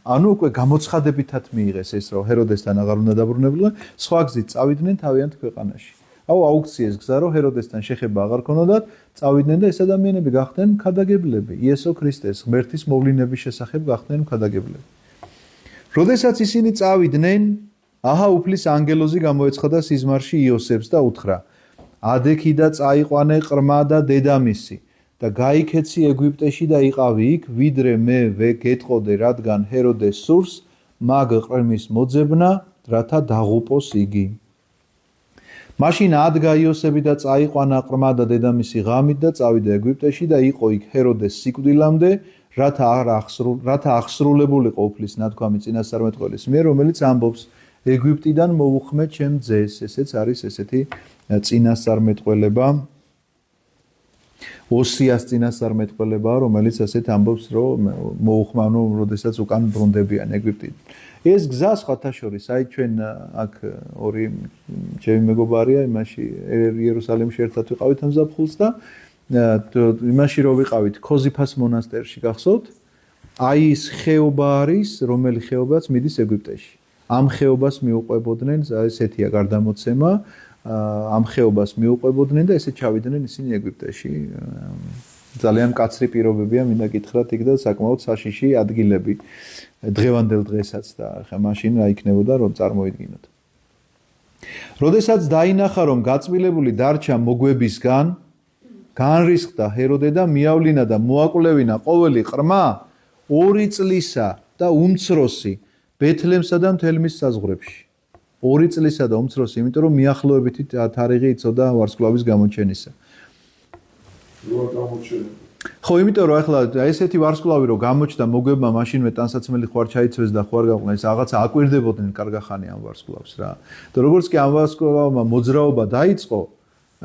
ანუ უკვე გამოცხადებითად მიიღეს ეს, რომ ჰეროდესთან აღარ უნდა დაბრუნებულიყო, სხვა გზით წავიდნენ თავიანთ ქვეყანაში. აუქციეს გზა, რომ ჰეროდესთან შეხება აღარ ქონოდათ, წავიდნენ და ეს ადამიანები გახდნენ ქადაგებლები. იესო ქრისტეს ღმერთის მოვლენების შესახებ გახდნენ ქადაგებლები. როდესაც ისინი წავიდნენ, აჰა უფლის ანგელოზი გამოეცხადა სიზმარში იოსებს და უთხრა: "ადექი და წაიყვანე ყრმა და დედამისი და გაიქეცი ეგვიპტეში და იყავი იქ, ვიდრე მე გეტყოდე, რადგან ჰეროდეს სურს მაგ ყრმის მოძებნა, რათა დაღუპოს იგი." მაშინ აღდგა იოსები და წაიყვანა ყრმა და დედამისი ღამით და წავიდა ეგვიპტეში და იყო იქ ჰეროდეს სიკვდილამდე, რათა აღსრულებულიყო უფლის ნათქვამი წინასწარმეტყველის მიერ, რომელიც ამბობს: ეგვიპტიდან მოვუხმე ჩემ ძეს. ესეც არის ესეთი წინასწარმეტყველება, ოსიას წინასწარმეტყველება, რომელიც ასეთ ამბობს, რომ მოუხმა, ანუ როდესაც უკან ბრუნდებიან ეგვიპტიდან. ეს გზა სხვათა შორის, აი ჩვენ აქ ორი ჩემი მეგობარია, იმაში იერუსალიმში ერთად ვიყავით ამ ზაფხულს და იმაში რომ ვიყავით ქოზიფას მონასტერში, გახსოვთ? აი ის ხეობა არის, რომელი ხეობაც მიდის ეგვიპტეში. ამ ხეობას მიუყვებოდნენ, ესეთია გარდამოცემა, ამ ხეობას მიუყვებოდნენ და ესე ჩავიდნენ ისინი ეგვიპტეში. ძალიან მკაცრი პირობებია, მინდა გითხრათ, იქ და საკმაოდ საშიში ადგილები. დღევანდელ დღესაც და ხა მაშინ რა იქნებოდა რომ წარმოიდგინოთ. როდესაც დაინახა რომ გაწმილებული დარჩა მოგვებისგან, განრისხდა ჰეროდე და მიავლინა და მოაკვლევინა ყოველი ყრმა 2 წლისა და უმცროსი ბეთლემსა და მთელ მის საზღვრებში. 2 წლისა და უმცროსი, იმიტომ რომ მიახლოებითი თარიღი იცოდა ვარსკვლავის გამოჩენისა. ხო, იმიტომ რომ ახლა ესეთი ვარსკვლავი რომ გამოჩნდა მოგვებმა მაშინვე ტანსაცმელი ხوار ჩაიცვეს და ხوار გაყვნა, ეს რაღაცა აკვირდებოდნენ კარგახანი ამ ვარსკვლავს რა. და როგორც კი ამ ვარსკვლავმა მოძრაობა დაიწყო,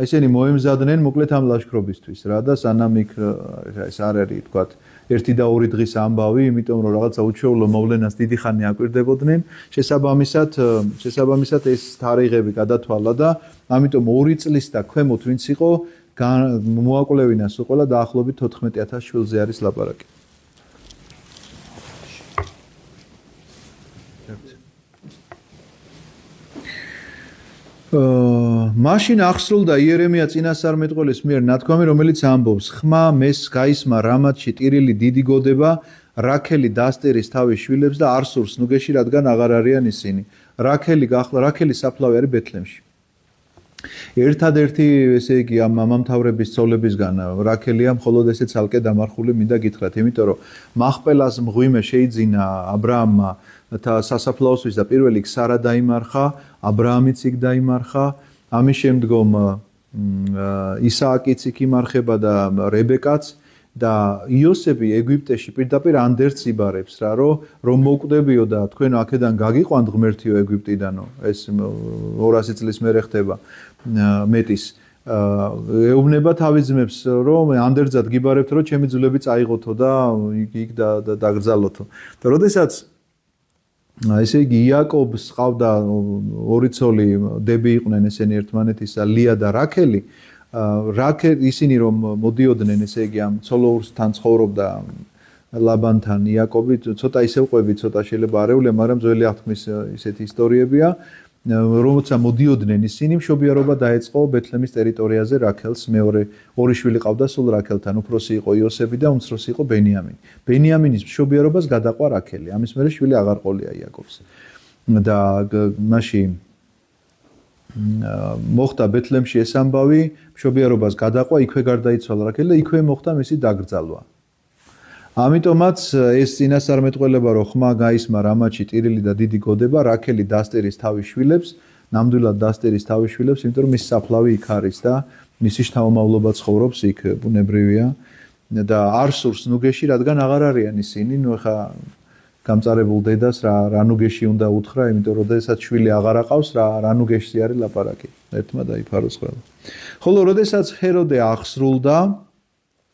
ესენი მოემზადნენ მოკლედ ამ ლაშქრობისთვის რა და სანამ იქ ეს არ არის თქვათ 1 და 2 დღის ამბავი, იმიტომ რომ რაღაცა უჩვეულო მოვლენას დიდი ხანი აკვირდებოდნენ, შესაბამისად ეს თარიღები გადათვალა და ამიტომ 2 წლის და ქვემოთ ვინც იყო მოაკვლევინა სულ დაახლოებით 14,000 შვილზე არის ლაპარაკი. მაშინ აღსრულდა იერემია წინასწარმეტყველის მიერ ნათქვამი, რომელიც ამბობს: "ხმა მეს გაისმა რამათში ტირილი დიდი გოდება, რაქელი დასტერის თავის შვილებს და არ სურს ნუგეში, რადგან აღარ არიან ისინი. რაქელი საფლავი არის ბეთლემში." ერთადერთი ესე იგი ამ მამამთავრების ცოლებისგან რაქელია მხოლოდ ესე ცალკე დამარხული მინდა გითხრათ, იმიტომ რომ მახპელას მღვიმე შეიძინა ა ブラ ამმა სასაფლაოსთვის და პირველი იქ სარა დაიმარხა, აბრაამიც იქ დაიმარხა, ამის შემდგომ ისააკიც იქ იმარხება და რებეკაც და იოსები ეგვიპტეში პირდაპირ ანდერს იბარებს რა, რომ მოკვდებიო და თქვენ აქედან გაგიყვანთ ღმერთიო ეგვიპტიდანო, ეს 200 წლის მერე ხდება მეტის. ეუბნება თავის ძმებს, რომ ანდერძად გიბარებთ, რომ ჩემი ძვლები წაიღოთო და იქ დაგრძალოთო. და როდესაც ესე იგი იაკობს ყავდა 2 ცოლი, დები იყვნენ ესენი ერთმანეთისა, ლია და რაქელი. ისინი რომ მოდიოდნენ ესე იგი ამ ცოლოურსთან ცხოვრობდა ლაბანთან იაკობი, ცოტა ისევ ყვები, ცოტა შეიძლება არეულია, მაგრამ ძველი აღთქმის ისეთი ისტორიებია, როცა მოდიოდნენ ისინი, მშობიარობა დაეწყო ბეთლემის ტერიტორიაზე რაქელს, მეორე 2 შვილი ყავდა სულ რაქელთან, უფროსი იყო იოსები და უმცროსი იყო ბენიამინი. ბენიამინის მშობიარობას გადაყვა რაქელი, ამის მერე შვილი აღარ ყოლია იაკობს. და მაშინ მოხდა ბეთლემში ეს ამბავი, მშობიარობას გადაყვა, იქვე გარდაიცვალა რაქელი და იქვე მოხდა მისი დაკრძალვა. ამიტომაც ეს წინასწარმეტყველება რომ ხმა გაისმა რამათში ტირილი და დიდი გოდება, რაქელი დასტერის თავის შვილებს, ნამდვილად დასტერის თავის შვილებს, იმიტომ რომ მის საფლავი იქ არის და მისი შთამომავლობა ცხოვრობს იქ, ბუნებრივია და არ სურს ნუგეში, რადგან აღარ არიან ისინი, ნუ ხა გამწარებულ დედას რა ნუგეში უნდა უთხრა, იმიტომ რომ როდესაც შვილი აღარ აყავს, რა ნუგეში არის ლაპარაკი. ერთმა დაიფაროს ყველა. ხოლო როდესაც ჰეროდე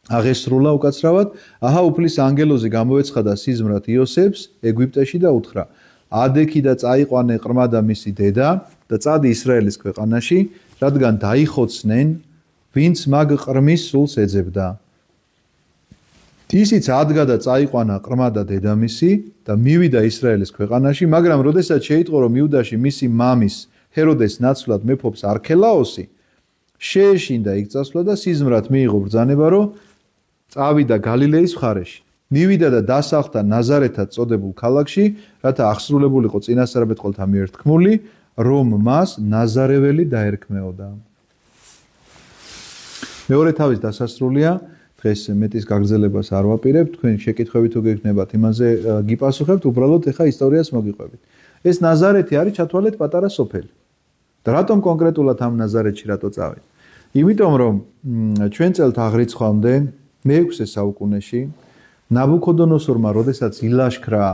აღესრულა უკაცრავად, აჰა უფლის ანგელოზი გამოეცხადა სიზმრად იოსებს ეგვიპტეში და უთხრა: "ადექი და წაიყვანე ყრმა და მისი დედა და წადი ისრაელის ქვეყანაში, რადგან დაიხოცნენ, ვინც მაგ ყრმის სულს ეძებდა." ისიც ადგა და წაიყვანა ყრმა და დედამისი და მივიდა ისრაელის ქვეყანაში, მაგრამ როდესაც შეიტყო რომ იუდაში მისი მამის ჰეროდეს ნაცვლად მეფობს არქელაოსი, შეეშინდა იქ წასვლა და სიზმრად მიიღო ბრძანება, რომ წავიდა გალილეის მხარეში. მივიდა და დასახლდა ნაზარეთად წოდებულ ქალაქში, რათა აღსრულებულიყო წინასწარმეტყველთა მიერ თქმული, რომ მას ნაზარეველი დაერქმეოდა. მეორე თავის დასასრულია, დღეს მეტის გაგრძელებას არ ვაპირებ, თქვენ შეკითხვებით თუ გექნებათ, იმაზე გიპასუხებთ, უბრალოდ ეხა ისტორიას მოგიყვებით. ეს ნაზარეთი არის ჩათვალეთ პატარა სოფელი. და რატომ კონკრეტულად ამ ნაზარეთში რატო წავით? იმიტომ რომ ჩვენ წელთ აღრიცხვამდე მე-6 საუკუნეში ნაბუქოდონოსორმა, როდესაც ილაშქრა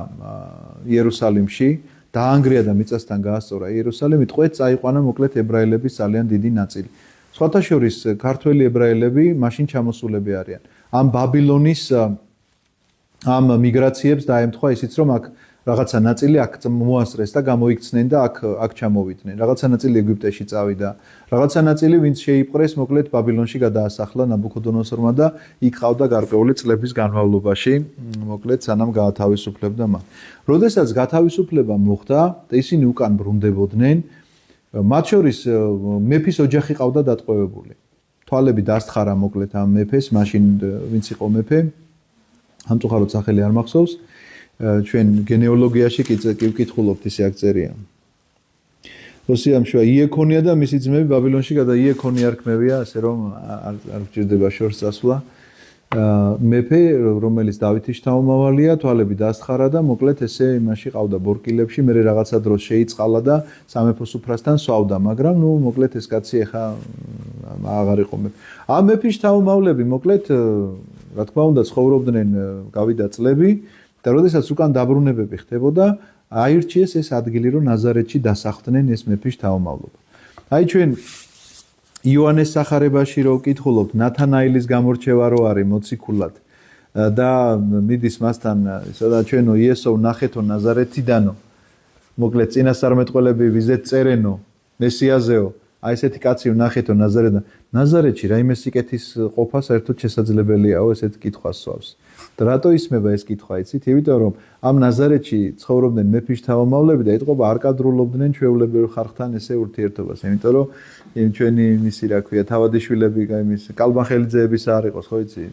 იერუსალიმში, დაანგრია და მიწასთან გაასწორა იერუსალიმი, ტყვედ წაიყვანა მოკლედ ებრაელების ძალიან დიდი ნაწილი. სხვათა შორის ქართველი ებრაელები მაშინ ჩამოსულები არიან. ამ ბაბილონის ამ მიგრაციებს დაემთხვა ისიც რომ აქ რაღაცა ნაწილი აქ მოასწრეს და გამოიქცნენ და აქ ჩამოვიდნენ. რაღაცა ნაწილი ეგვიპტეში წავიდა. რაღაცა ნაწილი ვინც შეიპყრეს მოკლედ ბაბილონში გადაასახლა ნაბუქოდონოსორმა და იქ ყავდა გარკვეული წლების განმავლობაში, მოკლედ სანამ გაათავისუფლებდა მათ. როდესაც გათავისუფლება მოხდა და ისინი უკან ბრუნდებოდნენ, მათ შორის მეფის ოჯახი ყავდა დატყვევებული. თვალები დასთხარა მოკლედ ამ მეფეს, მაშინ ვინც იყო მეფე, ამწუხაროდ სახელი არ მახსოვს. ჩვენ გენეოლოგიაში კი ვკითხულობთ, ისე აქ წერია. ოსიამშვა იეკონია და მისი ძმები ბაბილონში გადა იეკონი არქმევია, ასე რომ არ გჭირდება შორს წასვლა. მეფე, რომელიც დავითის შთამომავალია, თვალები დასთხარა და მოკლედ ესე იმაში ყავდა ბორკილებში, მე რაღაცა დროს შეიწყალა და სამეფო სუფრასთან სვავდა, მაგრამ ნუ მოკლედ ეს კაცი ახლა აღარ იყო მეფე. ამ მეფის შთამომავლები მოკლედ, რა თქმა უნდა, ცხოვრობდნენ, გავიდა წლები და როდესაც უკან დაბრუნებები ხდებოდა, აირჩიეს ეს ადგილი, რომ ნაზარეთში დასახლდნენ ეს მეფის შთამომავლობა. აი ჩვენ იოანეს სახარებაში რო ვკითხულობთ, ნათანაილის გამორჩევა რო არის მოციქულად და მიდის მასთან, სადაც ჩვენო იესო ნახეთო ნაზარეთიდანო, მოკლედ წინასწარმეტყველები ვიზეთ წერენო, მესიაზეო, აი ესეთი კაცი ვნახეთო ნაზარეთიდან. ნაზარეთში რაიმე სიკეთის ყოფა საერთოდ შესაძლებელიაო, ესეთ კითხვას სვავს. და რატო ისმება ეს კითხვა, იცით? იმიტომ რომ ამ ნაზარეთში ცხოვრობდნენ მეფის შთამომავლები და ეთყობა არ კადრულობდნენ ჩვეულებრივ ხალხთან ესე ურთიერთობას. იმიტომ რომ ჩვენი მისი რა ქვია, თავადიშვილები, იმის კალბახელიძეების არ იყოს, ხო იცი?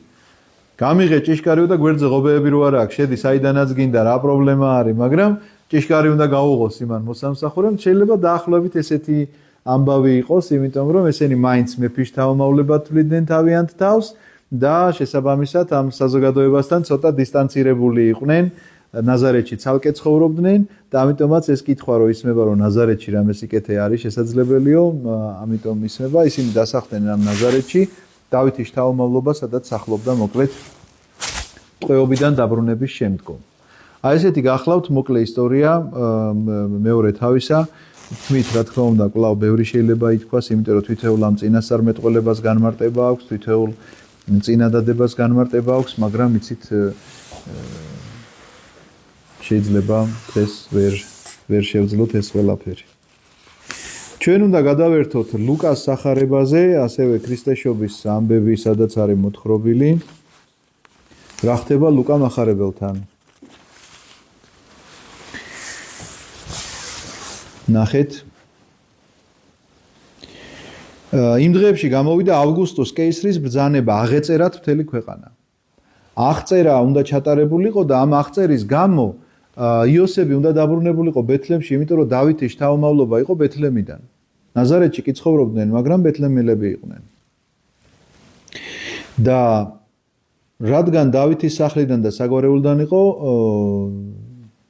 გამიღე ჭიშკარი და გვერდზე ღობეები რო არ აქვს, შედი საიდანაც გინდა, რა პრობლემა არის, მაგრამ ჭიშკარი უნდა გაუღოს იმან მოსამსახურემ, შეიძლება დაახლოებით ესეთი ამბავი იყოს, იმიტომ რომ ესენი მაინც მეფის შთამომავლებად თვლიდნენ თავიანთ თავს და შესაბამისად ამ საზოგადოებასთან ცოტა დისტანცირებული იყვნენ, ნაზარეთში ცალკე ცხოვრობდნენ და ამიტომაც ეს კითხვა რო ისმება, რომ ნაზარეთში რამე სიკეთე არის შესაძლებელიო, ამიტომ ისმება, ისინი დასახლდნენ ამ ნაზარეთში, დავითის შთამომავლობა, სადაც სახლობდა მოკლედ ტყვეობიდან დაბრუნების შემდგომ. აი ესეთი გახლავთ მოკლე ისტორია მეორე თავისა. თმით რა თქმა უნდა კვლავ ბევრი შეიძლება ითქვას, იმიტომ რომ თვითეულ ამ წინასწარმეტყველებას განმარტება აქვს, თვითეულ წინადადებას განმარტება აქვს, მაგრამ იცით შეიძლება ეს ვერ შევძლოთ ეს ყველაფერი. ჩვენ უნდა გადავერთოთ ლუკას სახარებაზე, ასევე ქრისტეშობის ამბები, სადაც არის მოთხრობილი. რა ხდება ლუკა მახარებელთან? ნახეთ. იმ დღეებში გამოვიდა ავგუსტუს კეისრის ბრძანება აღეწერათ მთელი ქვეყანა. აღწერა უნდა ჩატარებულიყო და ამ აღწერის გამო იოსები უნდა დაბრუნებულიყო ბეთლემში, იმიტომ რომ დავითის შთამომავლობა იყო ბეთლემიდან. ნაზარეთში კი ცხოვრობდნენ, მაგრამ ბეთლემელები იყვნენ. და რადგან დავითის სახლიდან და საგვარეულიდან იყო,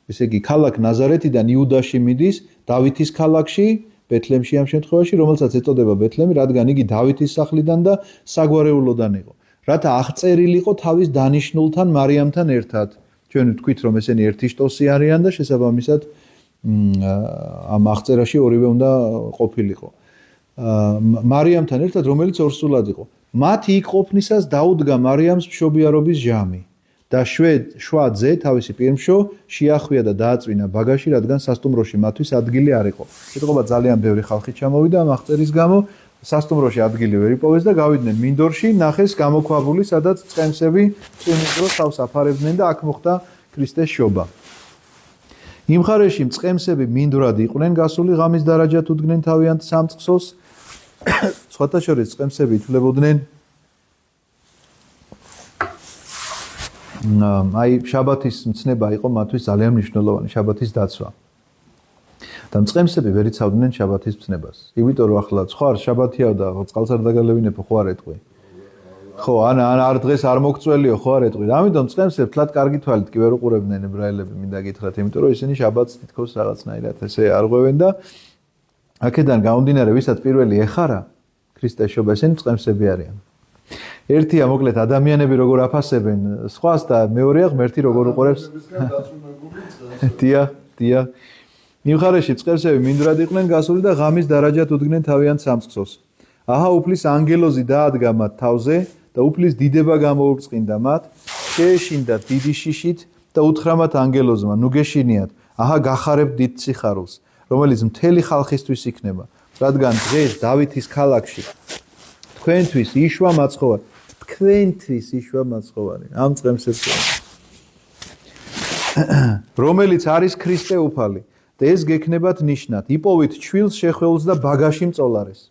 ესე იგი ქალაქ ნაზარეთიდან იუდაში მიდის დავითის ქალაქში, ბეთლემში ამ შემთხვევაში, რომელსაც ეწოდება ბეთლემი, რადგან იგი დავითის სახლიდან და საგვარეულოდან იყო. რათა აღწერილიყო თავის დანიშნულთან მარიამთან ერთად. ჩვენ ვთქვით, რომ ესენი ერთი შტოსი არიან და შესაბამისად ამ აღწერაში ორივე უნდა ყოფილიყო. მარიამთან ერთად, რომელიც ორსულად იყო. მათი იქ ყოფნისას დაუდგა მარიამს მშობიარობის ჟამი. და შვა ძე თავისი პირმშო შეახვია და დააწვინა ბაგაში, რადგან სასტუმროში მათთვის ადგილი არ იყო. ეთყობა ძალიან ბევრი ხალხი ჩამოვიდა ამ აღწერის გამო, სასტუმროში ადგილი ვერ იპოვეს და გავიდნენ მინდორში, ნახეს გამოქვაბული, სადაც წყემსები წვიმის დროს თავს აფარებდნენ და აქ მოხდა ქრისტეს შობა. იმ მხარეში წყემსები მინდვრად იყვნენ გასული, ღამის დარაჯად უდგნენ თავიანთ სამწყსოს. სხვათა შორის წყემსები ითვლებოდნენ აი შაბათის მცნება იყო მათთვის ძალიან მნიშვნელოვანი, შაბათის დაცვა. და წყემსები ვერ იცავდნენ შაბათის მცნებას. იმიტომ რომ ახლა სხვა შაბათია და წყალს არ დაგალევინებო, ხო არ ეტყვი. ხო, ან არ დღეს არ მოგწველიო, ხო არ ეტყვი. ამიტომ წყემსებს თლად კარგი თვალით კი ვერ უყურებდნენ ებრაელები, მინდა გითხრათ, იმიტომ რომ ისინი შაბათს თითქოს რაღაცნაირად ესე არ ღვევენ და აქედან გამომდინარე, ვისაც პირველი ეხარა ქრისტეს შობა, ისინი წყემსები არიან. ერთია მოკლედ ადამიანები როგორ აფასებენ სხვას და მეორეა ღმერთი როგორ უყურებს. დია. იმ მხარეში წყემსები მინდვრად იყვნენ გასული და ღამის დარაჯად უდგნენ თავიანთ სამწყსოს. აჰა უფლის ანგელოზი დაადგა მათ თავზე და უფლის დიდება გამოუწყინდა მათ, შეეშინდა დიდი შიშით და უთხრა მათ ანგელოზმა, ნუ გეშინიათ, აჰა გახარებთ დიდ სიხარულს, რომელიც მთელი ხალხისთვის იქნება, რადგან დღეს დავითის ქალაქში თქვენთვის იშვა მაცხოვარი, ამ წყემსებს რომელიც არის ქრისტე უფალი და ეს გექნებათ ნიშნად, იპოვით ჩვილს შეხვეულს და ბაგაში მწოლარეს.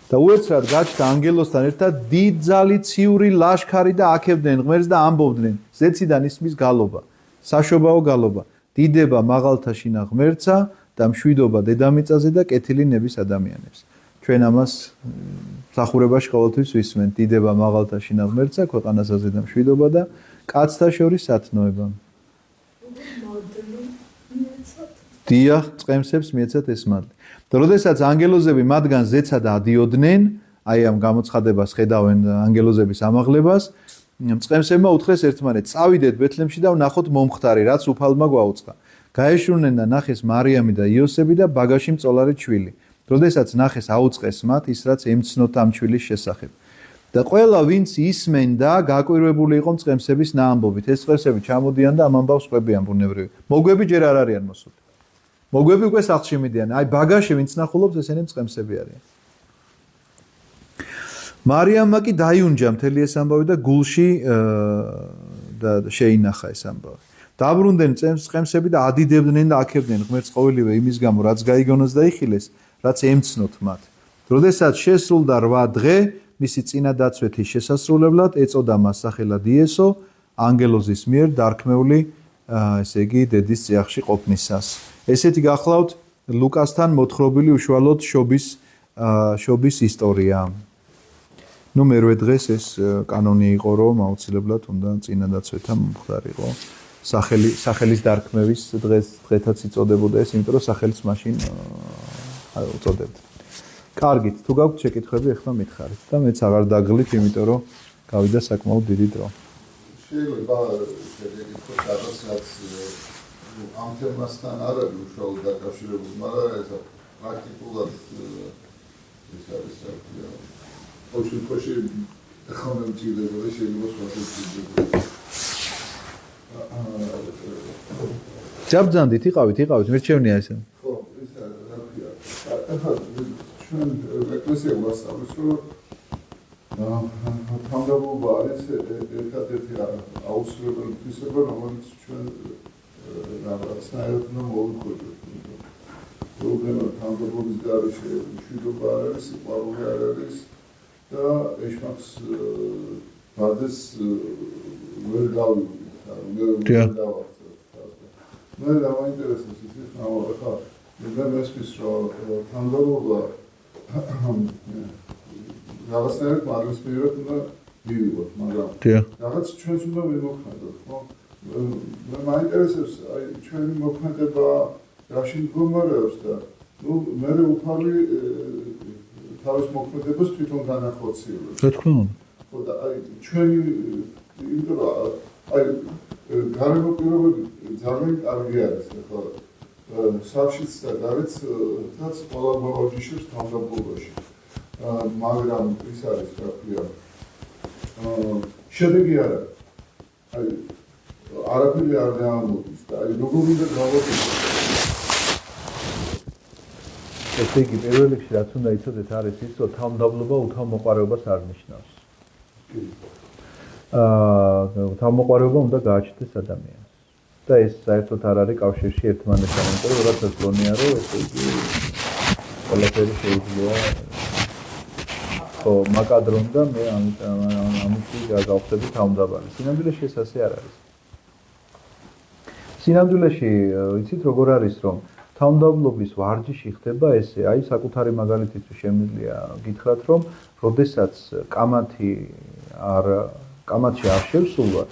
და უეცრად გაჩნდა ანგელოსთან ერთად დიდძალი ციური ლაშქარი და აქებდნენ ღმერთს და ამბობდნენ, ზეციდან ისმის გალობა, საშობაო გალობა, დიდება მაღალთაშინა ღმერთსა და მშვიდობა დედამიწაზე და კეთილი ნების ადამიანებს. ჩვენ ამას მსახურებაში ყოველთვის ვისმენთ, დიდება მაღალთაშინა ღმერთსა, ქვეყანასაზე და მშვიდობა და კაცთა შორის სათნოება. დიახ, წყემსებს მიეცათ ეს მადლი. და როდესაც ანგელოზები მათგან ზეცად ადიოდნენ, აი ამ გამოცხადებას ხედავენ ანგელოზების ამაღლებას, წყემსებმა უთხრეს ერთმანეთს, წავიდეთ ბეთლემში და ვნახოთ მომხდარი, რაც უფალმა გვაუწყა. გაეშურნენ და ნახეს მარიამი და იოსები და ბაგაში მწოლარი ჩვილი. როდესაც ნახეს აუწყეს მათ ის რაც ემცნოთ ამ ჩვილის შესახებ. და ყველა ვინც ისმენდა, გაკვირვებული იყო წყემსების ნაამბობით. ეს წყემსები ჩამოდიან და ამ ამბავს ყვებიან ბუნებრივი. მოგვები ჯერ არ არიან მოსული. მოგვები უკვე სახლში მიდიან. აი ბაგაში ვინც ნახულობს, ესენი წყემსები არიან. მარიამმა კი დაიუნჯა მთელი ეს ამბავი და გულში და შეინახა ეს ამბავი. დაბრუნდნენ წყემსები და ადიდებდნენ და აქებდნენ ღმერთს ყოველივე იმის გამო, რაც გაიგონოს და იხილეს, რაც ემცნოთ მათ. როდესაც შესრულდა 8 დღე, მისი წინადაცვეთის შესასრულებლად ეწოდა მას სახელად იესო, ანგელოზის მიერ დარქმეული, ესე იგი, დედის წიაღში ყოფნისას. ესეთი გახლავთ ლუკასთან მოთხრობილი უშუალოდ შობის ისტორია. ნუ მერვე დღეს ეს კანონი იყო, რომ აუცილებლად უნდა წინადაცვეთა მომხდარიყო. სახელის დარქმევის დღეთაც იწოდებოდა ეს, იმიტომ რომ სახელის მაშინ უწოდებდა. კარგით, თუ გაქვთ შეკითხვები, ახლა მითხარით და მეც აღარ დაგღლით, იმიტომ რომ გავიდა საკმაოდ დიდი დრო. შეიძლება შეგეკითხოთ რაღაც ამ თემასთან არ არის უშუალოდ დაკავშირებული, მაგრამ ეს პრაქტიკულად ეს არის საქმე. ოჩუნკოში ახლა მე მჭირდება და შეიძლება სხვათა ჯაბძანდით იყავით, მირჩევნია ესე. ხო, ეს არის რა ქვია. ახლა ჩვენ ეკლესია ვასწავლეთ, რომ თანდაობა არის ერთადერთი აუცილებელი თვისება, რომელიც ჩვენ რაღაცნაირად უნდა მოვიყვებით. პრობლემა თანდაობის გარეშე მშვიდობა არ არის, სიყვარული არ არის და ეშმაკს ბადეს ვერ გავიგებთ, ვერ დავახცევთ. მე დამაინტერესებს ის ახლა მე მესმის რომ თანდაობა რაღაცნაირად მაგის პირად უნდა მივიღოთ, მაგრამ რაღაც ჩვენს უნდა ვიმოქმედოთ, ხო? მე მაინტერესებს აი ჩვენი მოქმედება რაში მდგომარეობს და ნუ მე უფალი თავის მოქმედებას თვითონ განახორციელებს. რა თქმა უნდა. ხო და აი ჩვენი იმიტომ რომ აი გარემო პირობები ძალიან კარგი არის ახლა სახლშიც და გარეთ რაც ყველა ბავშვიშებს თავდაპირველობაში. მაგრამ ის არის რა ქვია შედეგი არა აი არაფერი არ გამოდის და აი როგორ უნდა გავაკეთოთ ესე იგი პირველ რიგში რაც უნდა იცოდეთ არის ის, რომ თავმდაბლობა უთავმოყარეობას არ ნიშნავს. თავმოყარეობა უნდა გააჩნდეს ადამიანს. და ეს საერთოდ არ არის კავშირში ერთმანეთთან, იმიტომ რომ რაც გონია, რომ ესე იგი ყველაფერი შეიძლება ხო მაკადრონ და მე ამით გავხდები თავმდაბალი. სინამდვილეში ეს ასე არ არის. სინამდვილეში იცით როგორ არის რომ თავმდაბლობის ვარჯიში ხდება ესე, აი საკუთარი მაგალითისთვის შემიძლია გითხრათ რომ როდესაც კამათში არ შევსულვარ,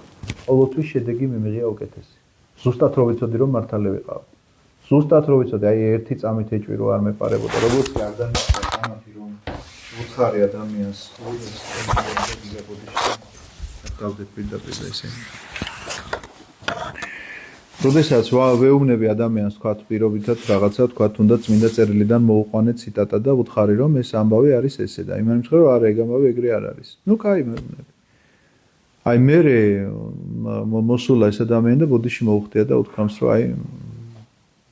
ყოველთვის შედეგი მიმიღია უკეთესი. ზუსტად რო ვიცოდი რომ მართალი ვიყავ. ზუსტად რო ვიცოდი, აი ერთი წამით ეჭვი რო არ მეპარებოდა, როგორც კი არ დანიშნა კამათი რომ უცხარი ადამიანს ყოველთვის გიგებოდი დავდეთ პირდაპირ ესენი. როდესაც ვეუბნები ადამიანს თქვათ პირობითად რაღაცა თქვათ უნდა წმინდა წერილიდან მოუყვანეთ ციტატა და ვუთხარი რომ ეს ამბავი არის ესე და იმან მითხრა რომ არა ეგ ამბავი ეგრე არ არის. ნუ კაი მეუბნები. აი მე მოსულა ეს ადამიანი და ბოდიში მოუხდია და უთქვამს რომ აი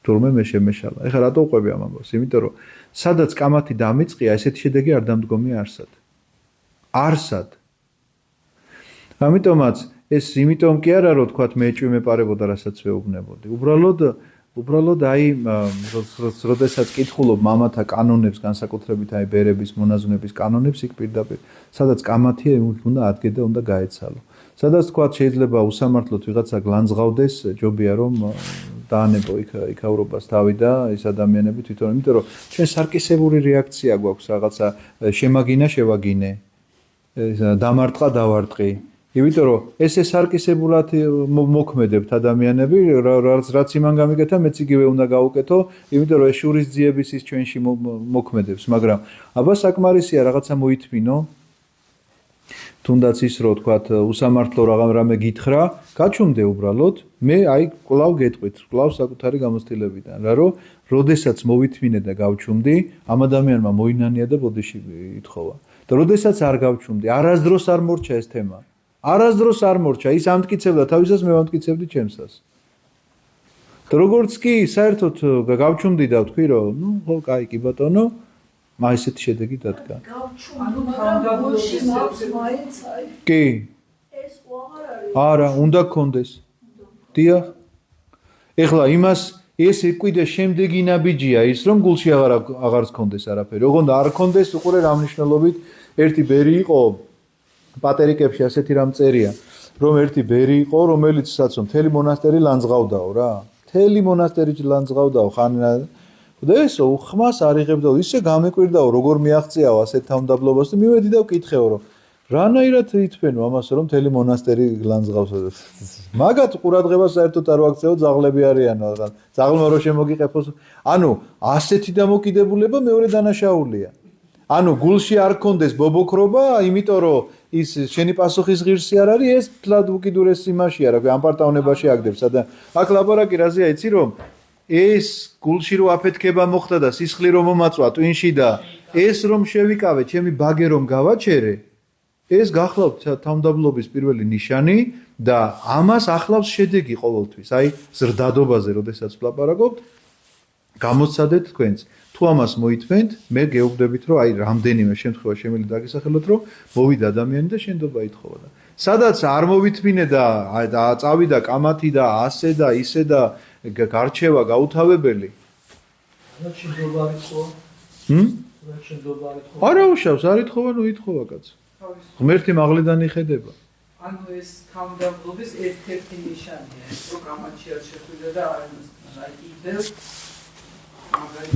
თურმე მე შემეშალა. ეხლა რატო უყვები ამ ამბავს? იმიტომ რომ სადაც კამათი დამიწყია ესეთი შედეგი არ დამდგომია არსად. არსად. ამიტომაც ეს იმიტომ კი არა რომ თქვათ მე ეჭვი მეპარებოდა რასაც ვეუბნებოდი. უბრალოდ აი როდესაც კითხულობ მამათა კანონებს განსაკუთრებით აი ბერების მონაზვნების კანონებს იქ პირდაპირ სადაც კამათია უნდა ადგე და უნდა გაეცალო. სადაც თქვათ შეიძლება უსამართლოდ ვიღაცა გლანძღავდეს ჯობია რომ დაანებო იქაურობას თავი და ეს ადამიანები თვითონ იმიტომ რომ ჩვენ სარკისებური რეაქცია გვაქვს რაღაცა შემაგინა შევაგინე დამარტყა დავარტყი იმიტომ რომ ესე სარკისებულად მოქმედებთ ადამიანები რაც იმან გამიგეთა მეც იგივე უნდა გავუკეთო იმიტომ რომ ეს შურისძიების ის ჩვენში მოქმედებს მაგრამ აბა საკმარისია რაღაცა მოითმინო თუნდაც ის რო თქვათ უსამართლო რამე გითხრა გაჩუმდე უბრალოდ მე აი კლავ გეტყვით კლავ საკუთარი გამოცდილებიდან რა რომ როდესაც მოვითმინე და გავჩუმდი ამ ადამიანმა მოინანია და ბოდიში ითხოვა და როდესაც არ გავჩუმდი არასდროს არ მორჩა ეს თემა არასდროს არ მორჩა ის ამტკიცებდა თავისას მე ვამტკიცებდი ჩემსას და როგორც კი საერთოდ გავჩუმდი და ვთქვი რომ ნუ ხო კაი კი ბატონო მაინც ესეთი შედეგი დადგა ანუ თავდაბლობაში მაინც აი კი ეს აღარ არის არა უნდა გქონდეს დიახ ეხლა იმას ეს ეკვიდე შემდეგი ნაბიჯია ის რომ გულში აღარ გქონდეს არაფერი ოღონდ არ გქონდეს უყურე რა მნიშვნელობით ერთი ბერი იყო პატერიკებში ასეთი რამ წერია რომ ერთი ბერი იყო რომელიც საცო მთელი მონასტერი ლანძღავდაო რა მთელი მონასტერი ლანძღავდაო ხან და ესო ხმას არიღებდა ისე გამეკვირდაო როგორ მიაღწიაო ასეთ თავმდაბლობას და მივედი და ვკითხეო რომ რანაირად ითქვენო ამას რომ მთელი მონასტერი ლანძღავს მაგათ ყურადღებას საერთოდ არ ვაქცეო ძაღლები არიანო ძაღლმა რო შემოგიყეფოს ანუ ასეთი დამოკიდებულება მეორე დანაშაულია ანუ გულში არ კონდეს ბობოქრობა იმიტომ რომ ის შენი პასუხის ღირსი არ არის ეს თლად უკიდურეს იმაშია რა ამ პარტავნებაში აგდებს და აქ ლაპარაკი რაზეა იცი რომ ეს გულში რო აფეთქება მოხდა და სისხლი რომ მომაწვა ტვინში და ეს რომ შევიკავე ჩემი ბაგე რომ გავაჩერე ეს გახლავთ თავმდაბლობის პირველი ნიშანი და ამას ახლავს შედეგი ყოველთვის აი ზრდადობაზე როდესაც ვლაპარაკობთ გამოცადეთ თქვენც თუ ამას მოითმენთ მე გეუბნებით რომ აი რამდენიმე შემთხვევა შემიძლია დაგესახელოთ რომ მოვიდა ადამიანი და შენდობა ითხოვა და სადაც არ მოვითმინე და წავიდა კამათი და ასე და ისე და გარჩევა გაუთავებელი რა შენდობა ითხოვა რა შენდობა ითხოვა არა უშავს არ ითხოვა ნუ ითხოვა კაც ღმერთი მაღლიდან იხედება ანუ ეს თავმდაბლობის ერთ-ერთი ნიშანია რომ კამათში არ შეხვიდა და აი იდეა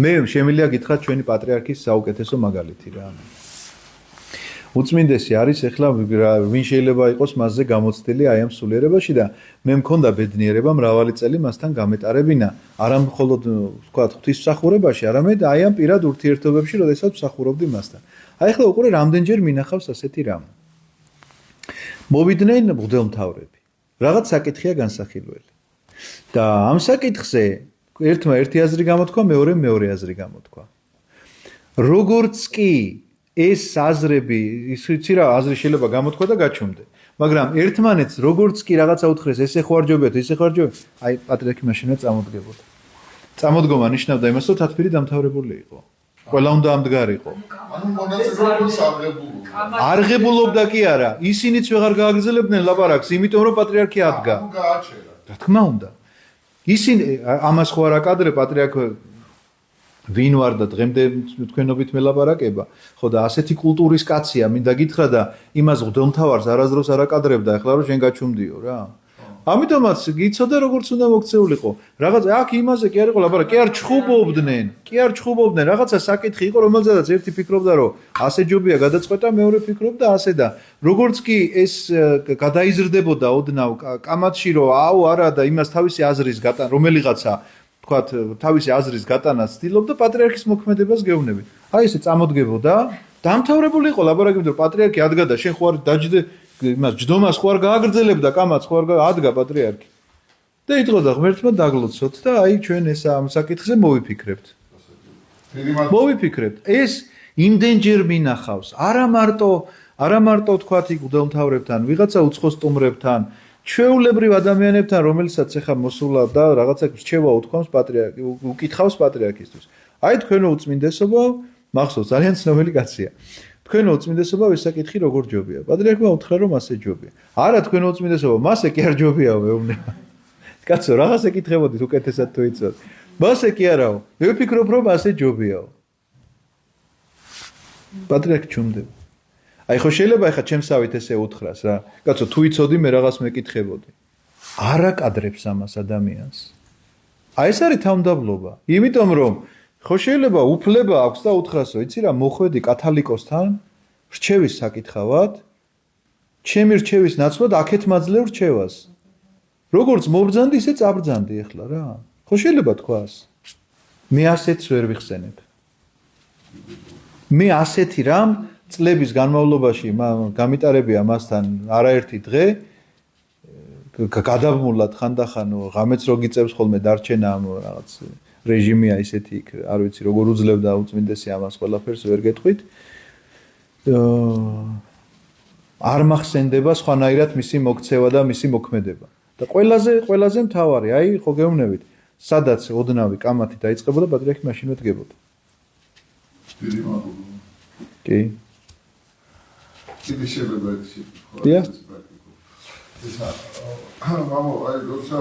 მე შემიძლია გითხრათ ჩვენი პატრიარქის საუკეთესო მაგალითი რა უწმინდესი არის ეხლა ვინ შეიძლება იყოს მასზე გამოცდილი აი ამ სულიერებაში და მე მქონდა ბედნიერება მრავალი წელი მასთან გამეტარებინა არა მხოლოდ ვთქვათ ღვთისმსახურებაში არამედ აი ამ პირად ურთიერთობებში როდესაც ვსახურობდი მასთან აი ახლა უყურე რამდენჯერ მინახავს ასეთი რამ მოვიდნენ მღვდელმთავრები რაღაც საკითხია განსახილველი და ამ საკითხზე ერთმა ერთი აზრი გამოთქვა მეორემ მეორე აზრი გამოთქვა როგორც კი ეს აზრები იცი რა აზრი შეიძლება გამოთქვა და გაჩუმდე მაგრამ ერთმანეთს როგორც კი რაღაცა უთხრეს ესე ხوارჯობიათ ესე ხوارჯობიათ აი პატრიარქი მაშინაც წამოდგებოდა წამოდგომა ნიშნავდა იმას რომ თათბირი დამთავრებული იყო ყველა უნდა ამდგარიყო. ანუ მონაწილეობის აღებულობა. არღებულობდა კი არა, ისინიც ვეღარ გააგრძელებდნენ ლაპარაკს, იმიტომ რომ პატრიარქი ადგა. ანუ გააჩერა. რა თქმა უნდა. ისინი ამას ხო არ აკადრე პატრიარქ ვინ ვარ და დღემდე თქვენობით მელაპარაკება. ხო და ასეთი კულტურის კაცია, მინდა გითხრა და იმას მღვდელმთავარს არასდროს არ აკადრებდა, ეხლა რომ შენ გაჩუმდიო რა. ამიტომაც გიცოდე როგორც უნდა მოქცეულიყო. რაღაც აქ იმაზე კი არ იყო ლაპარაკი, კი არ ჩხუბობდნენ, რაღაცა საკითხი იყო, რომელზედაც ერთი ფიქრობდა, რომ ასე ჯობია გადაწყვეტა, მეორე ფიქრობდა ასე და როგორც კი ეს გადაიზრდებოდა ოდნავ კამათში, რომ აუ არა და იმას თავისი აზრის გატანა, რომელიღაცა თქვათ თავისი აზრის გატანას ცდილობდა პატრიარქის მოქმედებას გეუბნებით. აი ესე წამოდგებოდა, დამთავრებული იყო ლაპარაკი, რომ პატრიარქი ადგა და შენ ხო არ დაჯდე იმას ჯდომას ხო არ გააგრძელებდა კამათს ხო არ ადგა პატრიარქი. და იტყოდა ღმერთმა დაგლოცოთ და აი ჩვენ ეს ამ საკითხზე მოვიფიქრებთ. მოვიფიქრებთ. ეს იმდენჯერ მინახავს, არა მარტო თქვათ იქ მღვდელმთავრებთან, ვიღაცა უცხო სტუმრებთან, ჩვეულებრივ ადამიანებთან, რომელსაც ეხა მოსულა და რაღაცა რჩევა უთქვამს პატრიარქი, უკითხავს პატრიარქისთვის. აი თქვენო უწმინდესობა, მახსოვს ძალიან ცნობილი კაცია. თქვენო უწმინდესობა ეს საკითხი როგორ ჯობია? პატრიარქმა უთხრა რომ ასე ჯობია. არა თქვენო უწმინდესობა, მასე კი არ ჯობიაო მეუბნება. კაცო, რაღაც ეკითხებოდით უკეთესად თუ იცოდეთ. მასე კი არაო. მე ვფიქრობ რომ ასე ჯობიაო. პატრიარქი ჩუმდება. აი ხო შეიძლება ეხა ჩემსავით ესე უთხრას რა. კაცო, თუ იცოდი მე რაღაც მეკითხებოდი. არ აკადრებს ამას ადამიანს. აი ეს არის თავმდაბლობა. იმიტომ რომ ხო შეიძლება უფლება აქვს და უთხრასო, იცი რა, მოხვედი კათალიკოსთან რჩევის საკითხავად, ჩემი რჩევის ნაცვლად აქეთ მაძლევ რჩევას. როგორც მობრძანდი, ისე წაბრძანდი ეხლა რა. ხო შეიძლება თქვას. მე ასეთს ვერ ვიხსენებ. მე ასეთი რამ წლების განმავლობაში გამიტარებია მასთან არაერთი დღე გადაბმულად ხანდახან ღამეც რო გიწევს ხოლმე დარჩენა ამ რაღაც რეჟიმია ისეთი იქ არ ვიცი როგორ უძლევდა უწმინდესი ამას ყველაფერს ვერ გეტყვით არ მახსენდება სხვანაირად მისი მოქცევა და მისი მოქმედება და ყველაზე მთავარი აი ხო გეუბნებით სადაც ოდნავი კამათი დაიწყებოდა პატრიარქი მაშინვე დგებოდა კი კიდე შეიძლება ეთში დიახ მამო აი როცა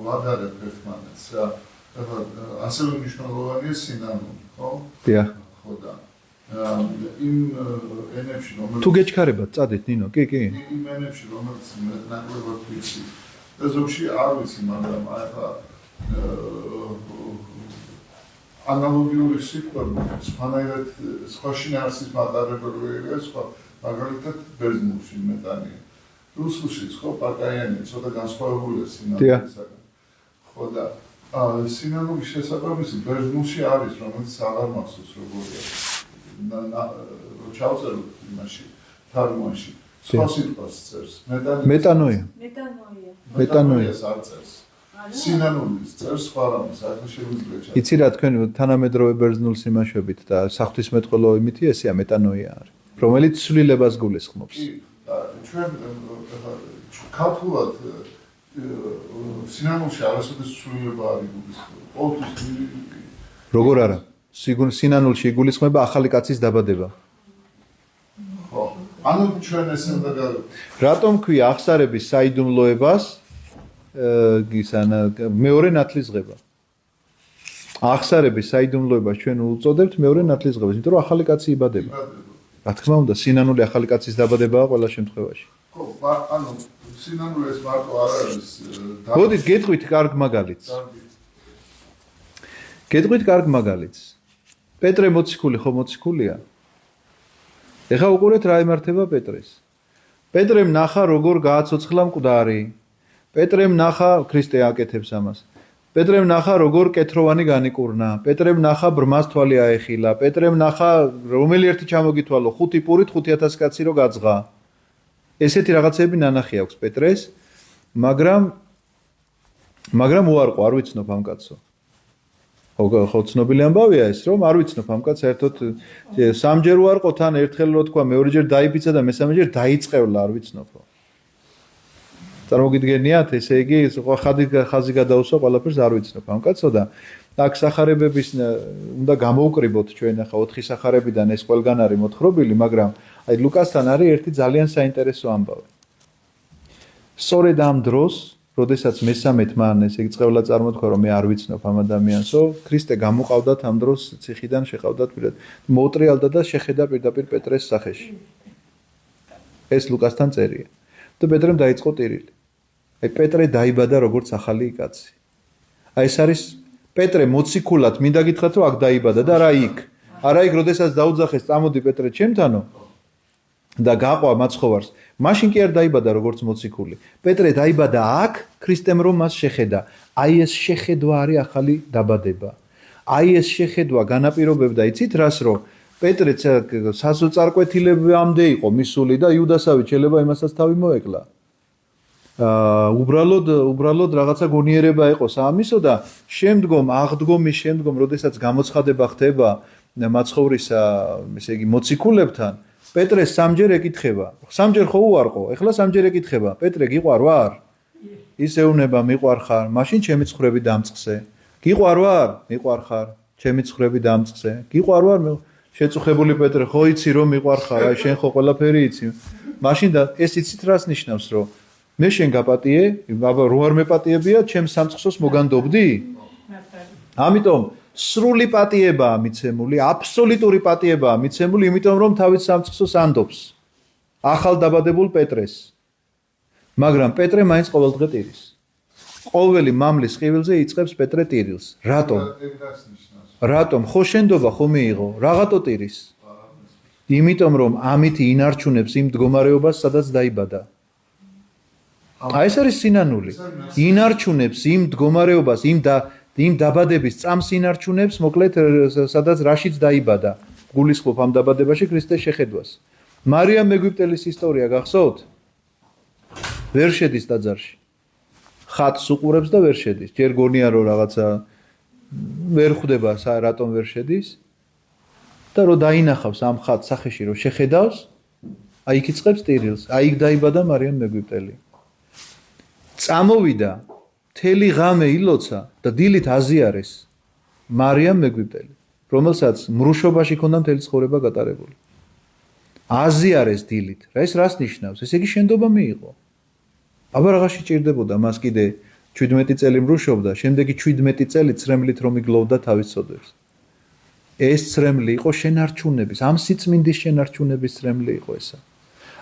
ვადარებ ერთმანეთს რა ასევე მნიშვნელოვანია სინანული ხო? დიახ ხო და იმ ენებში რომელიც თუ გეჩქარებათ წადით ნინო კი იმ ენებში რომელიც ნაკლებად ვიცი და ზოგში არ ვიცი მაგრამ აი ხა ანალოგიური სიტყვები სხვანაირად სხვა შინაარსის მატარებელია სხვა მაგალითად ბერძნულში მეტანია რუსულშიც ხო პაკაიანი ცოტა განსხვავებულია სინანულისაგან ხო და სინანულის შესაბამისი ბერძნულში არის რომელიც აღარ მახსოვს როგორია ჩავწეროთ იმაში თარგმანში სხვა სიტყვას წერს მეტანოიას არ წერს სინანულის წერს სხვა რამეს არ შეგვიძლია იცი რა თქვენ თანამედროვე ბერძნულს იმაშვებით და საღვთისმეტყველო იმითი ესეა მეტანოია არის რომელიც ცვლილებას გულისხმობს ჩვენ ქართულად სინანულში არასოდეს ცვლილება არ იგულისხმება როგორ არა სინანულში იგულისხმება ახალი კაცის დაბადება ხო ანუ ჩვენ ესე უნდა რატომ ქვია აღსარების საიდუმლოებას მეორე ნათლისღება აღსარების საიდუმლოებას ჩვენ უწოდებთ მეორე ნათლისღებას იმიტომ რომ ახალი კაცი იბადება რა თქმა უნდა სინანული ახალი კაცის დაბადებაა ყველა შემთხვევაში ხო ანუ სინანული ეს მარტო არ არის მოდით გეტყვით კარგ მაგალითს პეტრე მოციქული ხო მოციქულია ეხა უყურეთ რა ემართება პეტრეს პეტრემ ნახა როგორ გააცოცხლა მკვდარი პეტრემ ნახა ქრისტე აკეთებს ამას პეტრემ ნახა როგორ კეთროვანი განიკურნა პეტრემ ნახა ბრმას თვალი აეხილა პეტრემ ნახა რომელი ერთი ჩამოგითვალო 5 პურით 5000 კაცი რო გაძღა ესეთი რაღაცები ნანახი აქვს პეტრეს მაგრამ უარყო არ ვიცნობ ამ კაცო ხო ცნობილი ამბავია ეს რომ არ ვიცნობ ამ კაცს ერთოდ სამჯერ უარყო თან ერთხელ რო თქვა მეორეჯერ დაიბიცა და მესამეჯერ დაიწყევლა არ ვიცნობო წარმოგიდგენიათ, ესე იგი, ხაზი გადაუსვა ყველაფერს არ ვიცნობ ამ კაცო და აქ სახარებების უნდა გამოვკრიბოთ ჩვენ ახლა 4 სახარებიდან ეს ყველგან არის მოთხრობილი, მაგრამ აი ლუკასთან არის ერთი ძალიან საინტერესო ამბავი. სწორედ ამ დროს, როდესაც მესამედ მან ესე იგი წევლა წარმოთქვა, რომ მე არ ვიცნობ ამ ადამიანსო, ქრისტე გამოყავდათ ამ დროს ციხიდან შეყავდათ პირად. მოუტრიალდა და შეხედა პირდაპირ პეტრეს სახეში. ეს ლუკასთან წერია. და პეტრემ დაიწყო ტირილი. აი პეტრე დაიბადა როგორც ახალი კაცი. აი ეს არის პეტრე მოციქულად მინდა გითხრათ რომ აქ დაიბადა და რა იქ. არა იქ როდესაც დაუძახეს წამოდი პეტრე ჩემთანო და გაყვა მაცხოვარს. მაშინ კი არ დაიბადა როგორც მოციქული. პეტრე დაიბადა აქ ქრისტემ რომ მას შეხედა. აი ეს შეხედვა არის ახალი დაბადება. აი ეს შეხედვა განაპირობებდა იცით რას რომ პეტრე სასოწარკვეთილებამდე იყო მისული და იუდასავით შეიძლება იმასაც თავი მოეკლა. უბრალოდ რაღაცა გონიერება ეყოს ამისო და შემდგომ აღდგომის შემდგომ როდესაც გამოცხადება ხდება მაცხოვრისა ესე იგი მოციქულებთან პეტრე სამჯერ ეკითხება სამჯერ ხო უარყო ეხლა სამჯერ ეკითხება პეტრე გიყვარ ვარ ის ეუბნება მიყვარ ხარ მაშინ ჩემი ცხვრები დამწყსე გიყვარ ვარ მიყვარ ხარ ჩემი ცხვრები დამწყსე გიყვარ ვარ შეწუხებული პეტრე ხო იცი რომ მიყვარ ხარ აი შენ ხო ყველაფერი იცი მაშინ და ეს იცით რას ნიშნავს რომ მე შენ გაპატიე, აბა რო არ მეპატიებია, ჩემს სამწყსოს მოგანდობდი? ამიტომ სრული პატიებაა მიცემული, აბსოლუტური პატიებაა მიცემული, იმიტომ რომ თავის სამწყსოს ანდობს. ახალ დაბადებულ პეტრეს. მაგრამ პეტრე მაინც ყოველდღე ტირის. ყოველი მამლის ყივილზე იწყებს პეტრე ტირილს. რატომ? რატომ? ხო შენდობა ხო მიიღო? რაღაცო ტირის. იმიტომ რომ ამით ინარჩუნებს იმ მდგომარეობას, სადაც დაიბადა. აი ეს არის სინანული. ინარჩუნებს იმ მდგომარეობას, იმ დაბადების წამს ინარჩუნებს, მოკლედ სადაც რაშიც დაიბადა. გულისხმობ ამ დაბადებაში ქრისტეს შეხედვას. მარიამ მეგვიპტელის ისტორია გახსოვთ? ვერ შედის ტაძარში. ხატს უყურებს და ვერ შედის. ჯერ გონია რომ რაღაცა ვერ ხვდება რატომ ვერ შედის. და რომ დაინახავს ამ ხატს სახეში რომ შეხედავს, აი იქ იწყებს ტირილს. აი იქ დაიბადა მარიამ მეგვიპტელი. წამოვიდა მთელი ღამე ილოცა და დილით აზიარეს მარიამ მეგვიპტელი, რომელსაც მრუშობაში ჰქონდა მთელი ცხოვრება გატარებული. აზიარეს დილით. რა ეს რას ნიშნავს? ესე იგი შენდობა მიიღო. აბა რაღაცი ჭირდებოდა მას კიდე 17 წელი მრუშობდა, შემდეგი 17 წელი ცრემლით რომ იგლოვდა თავის ცოდვებს. ეს ცრემლი იყო შენარჩუნების, ამ სიწმინდის შენარჩუნების ცრემლი იყო ესა.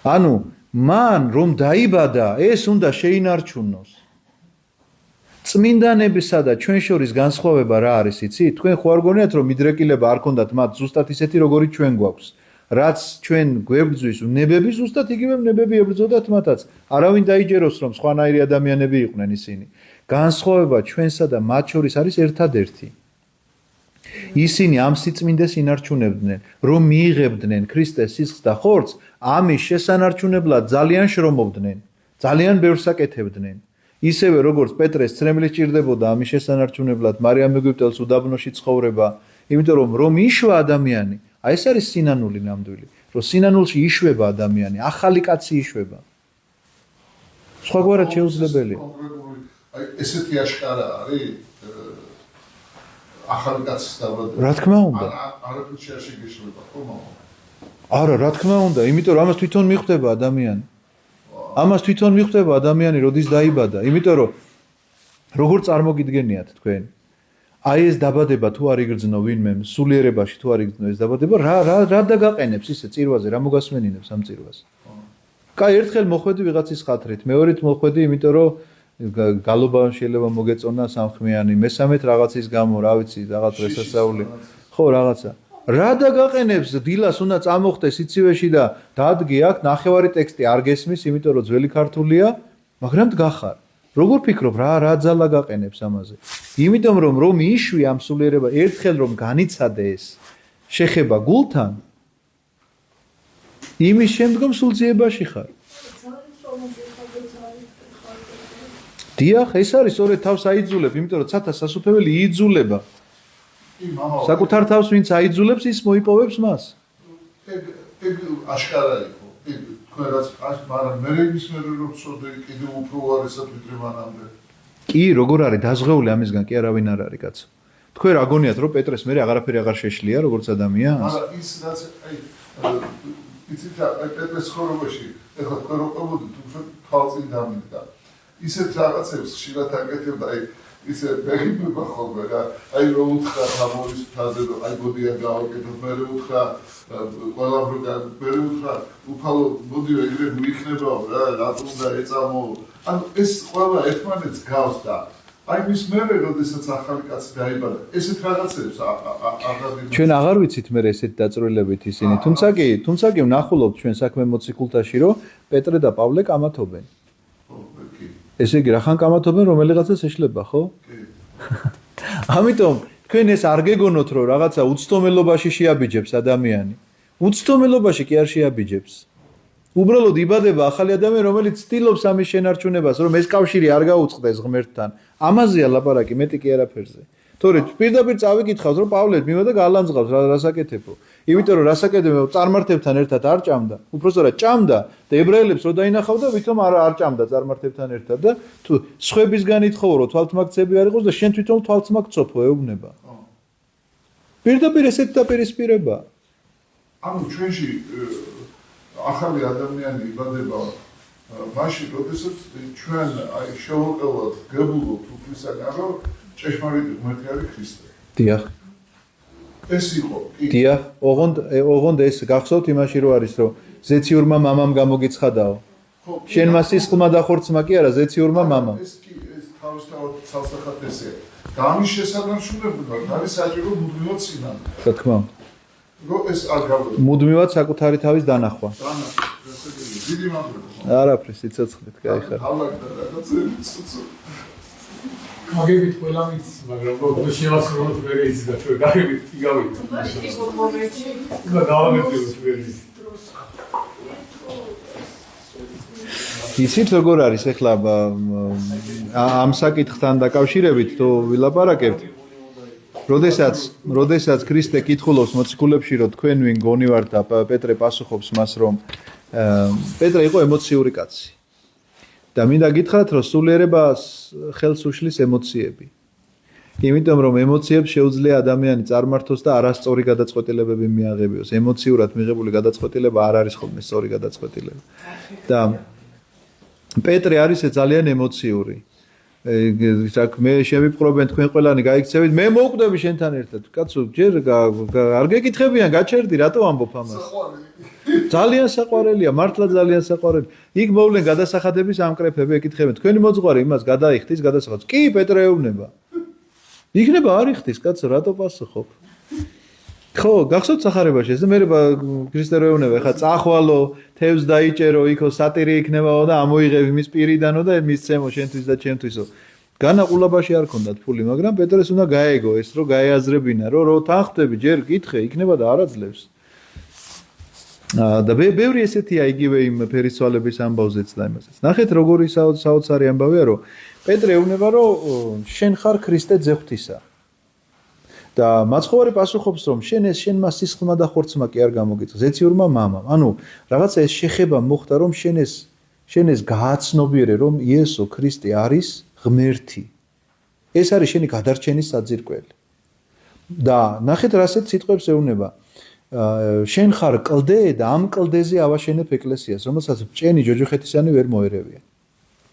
ანუ მან რომ დაიბადა, ეს უნდა შეინარჩუნოს. წმინდანებისა და ჩვენ შორის განსხვავება რა არის, იცით? თქვენ ხო არ გონიათ რომ მიდრეკილება არ ქონდათ მათ ზუსტად ისეთი როგორი ჩვენ გვაქვს. რაც ჩვენ გვებრძვის ნებები ზუსტად იგივე ნებები ებრძოდათ მათაც. არავინ დაიჯეროს რომ სხვანაირი ადამიანები იყვნენ ისინი. განსხვავება ჩვენსა და მათ შორის არის ერთადერთი. ისინი ამ სიწმინდეს ინარჩუნებდნენ, რომ მიიღებდნენ ქრისტეს სისხლს და ხორცს, ამის შესანარჩუნებლად ძალიან შრომობდნენ, ძალიან ბევრს აკეთებდნენ. ისევე როგორც პეტრეს ცრემლი სჭირდებოდა ამის შესანარჩუნებლად, მარიამ მეგვიპტელს უდაბნოში ცხოვრება, იმიტომ რომ იშვა ადამიანი, აი ეს არის სინანული ნამდვილი, რომ სინანულში იშვება ადამიანი, ახალი კაცი იშვება. სხვაგვარად შეუძლებელია. აი ესეთი აშკარა არის ახალი კაცის დაბადება. რა თქმა უნდა. არაფერი შეაშეგეშლება ხო მამა? არა, რა თქმა უნდა, იმიტომ რომ ამას თვითონ მიხვდება ადამიანი. ამას თვითონ მიხვდება ადამიანი, როდის დაიბადა, იმიტომ რომ როგორ წარმოგიდგენიათ თქვენ? აი ეს დაბადება თუ არ იგრძნო ვინმე სულიერებაში თუ არ იგრძნო ეს დაბადება, რა დაგაყენებს ისე წირვაზე, რა მოგასმენინებს ამ წირვას? კაი, ერთხელ მოხვედი ვიღაცის ხათრით, მეორედ მოხვედი, იმიტომ რომ გალობა შეიძლება მოგეწონა სამხმიანი, მესამედ რაღაცის გამო, რა ვიცი, რაღაც დღესასწაული. ხო, რაღაცა. რა დაგაყენებს დილას უნდა წამოხდეს სიცივეში და დადგე აქ ნახევარი ტექსტი არ გესმის, იმიტომ რომ ძველი ქართულია, მაგრამ დგახარ. როგორ ფიქრობ, რა ძალა გაყენებს ამაზე? იმიტომ რომ იშვი ამ სულიერება, ერთხელ რომ განიცადე ეს შეხება გულთან, იმის შემდგომ სულძიებაში ხარ. დიახ, ეს არის სწორედ თავს აიძულებ, იმიტომ რომ ცათა სასופველი იძულება. საკუთარ თავს ვინც აიძულებს, ის მოიპოვებს მას. ეგ აშკარა იყო. თქვენ რაც მაგრამ მე ის მე რომ ვწოდე კიდე უფრო უარესად ვიდრე მანამდე. კი, როგორ არის დაზღვეული ამისგან კი არავინ არ არის კაცო. თქვენ რა გონიათ რომ პეტრეს მე აღარაფერი აღარ შეშლია როგორც ადამიანს? მაგრამ ის რაც იცით აი პეტრეს ხორობაში ეხლა თქვენ რო ყვებოდით უფრო თვალწინ დამიდგა. ისეთ რაღაცებს ხშირად აკეთებდა აი ისე მეგიბება ხოლმე რა აი რომ უთხრა თამორის ფრაზე რომ აი მოდია გავაკეთოთ მე რომ უთხრა ყველაფრიდან მე რომ უთხრა უფალო მოდი ეგრე მიიქნებაო რა რატომ უნდა ეწამო ანუ ეს ყველა ერთმანეთს გავს და აი მის მერე როდესაც ახალი კაცი დაიბადა ესეთ რაღაცებს აღარ ჩვენ აღარ ვიცით მე ესეთ დაწვრილებით ისინი თუმცა კი ვნახულობთ ჩვენ საქმე მოციქულთაში რომ პეტრე და პავლე კამათობენ ესე იგი რახან კამათობენ რომელიღაცას ეშლება ხო? ამიტომ თქვენ ეს არ გეგონოთ რომ რაღაცა უცდომელობაში შეაბიჯებს ადამიანი. უცდომელობაში კი არ შეაბიჯებს. უბრალოდ იბადება ახალი ადამიანი რომელიც ცდილობს ამის შენარჩუნებას რომ ეს კავშირი არ გაუწყდეს ღმერთთან. ამაზეა ლაპარაკი მეტი კი არაფერზე. თორე პირდაპირ წავიკითხავთ რომ პავლე მივიდა გალანძღავს რას აკეთებო. იმიტომ რომ რას აკეთებო წარმართებთან ერთად არ ჭამდა. უბრალოდ ჭამდა და ებრაელებს რო დაინახავდა ვითომ არ ჭამდა წარმართებთან ერთად და თუ სხვებისგან ითხოვო რომ თვალთმაქცები არ იყოს და შენ თვითონ თვალთმაქცოფო ეუბნება. პირდაპირ ესეთ დაპირისპირება. ანუ ჩვენში ახალი ადამიანი იბადება მაშინ როდესაც ჩვენ აი შევყევათ გებულობთ უფლისაგან რომ ჭეშმარიტი ღმერთი არის ქრისტე. დიახ. ეს იყო. დიახ, ოღონდ ეს გახსოვთ იმაში რო არის რომ ზეციურმა მამამ გამოგიცხადაო. შენ მას სისხლმა და ხორცმა კი არა ზეციურმა მამამ. ეს კი ეს თავისთავად ცალსახად ესე. და ამის შესაბამისად არის საჭირო მუდმივად სინამდვილე. რა თქმა უნდა. რომ ეს არ გავიგო. მუდმივად საკუთარი თავის დანახვა. დიდი მადლობა. არაფრის სიცოცხლეთ, გაიხარ. მაგებით ყველა მის, მაგრამ რო შევასრულოთ ვერ იცი და ჩვენ გაგებით კი გავით. ის მომენტში და დავამეტებთ ვერ იცი. იცით როგორ არის ახლა ამ საკითხთან დაკავშირებით თუ ვილაპარაკებთ? როდესაც ქრისტე კითხულობს მოციქულებში რომ თქვენ ვინ გონივართ და პეტრე პასუხობს მას რომ პეტრე იყო ემოციური კაცი. და მინდა გითხრათ რომ სულიერებას ხელს უშლის ემოციები. იმიტომ რომ ემოციებს შეუძლია ადამიანი წარმართოს და არასწორი გადაწყვეტილებები მიაღებიოს. ემოციურად მიღებული გადაწყვეტილება არ არის ხოლმე სწორი გადაწყვეტილება. და პეტრე არის ძალიან ემოციური. მე შემიპყრობენ თქვენ ყველანი გაიქცევით მე მოვკვდები შენთან ერთად. კაცო ჯერ არ გეკითხებიან გაჩერდი რატო ამბობ ამას? ძალიან საყვარელია, მართლა ძალიან საყვარელი. იქ მოვლენ გადასახადების ამკრეფები ეკითხებენ. თქვენი მოძღვარი იმას გადაიხდის გადასახადს. კი, პეტრე ეუბნება. იქნება არ იხდის, კაცო, რატო პასუხობ? ხო, გახსოვთ სახარებაში ეს მე ქრისტე ეუბნება, ეხა წახვალო, თევზს დაიჭერო, იქო სატირი იქნებაო და ამოიღებ მის პირიდანო და მისცემო შენთვის და ჩემთვისო. განაყულებაში არ ქონდათ ფული, მაგრამ პეტრეს უნდა გაეგო ეს, რომ გაეაზრებინა, რომ თანხმდები, ჯერ კითხე, იქნება და არაძლევს. და ბევრი ესეთია იგივე იმ ფერისცვალების ამბავზეც და იმასაც. ნახეთ როგორი საოცარი ამბავია რომ პეტრე ეუბნება რომ შენ ხარ ქრისტე ძეხვთისა. და მაცხოვარი პასუხობს რომ შენ მას სისხლმა და ხორცმა კი არ გამოგიწყო, ზეციურმა მამამ. ანუ რაღაცა ეს შეხება მოხდა რომ შენ ეს გააცნობიერე რომ იესო ქრისტე არის ღმერთი. ეს არის შენი გადარჩენის საძირკველი. და ნახეთ რასაც სიტყვებს ეუბნება შენ ხარ კლდე და ამ კლდეზე ავაშენებ ეკლესიას, რომელსაც ბჭენი ჯოჯოხეთისანი ვერ მოერევია.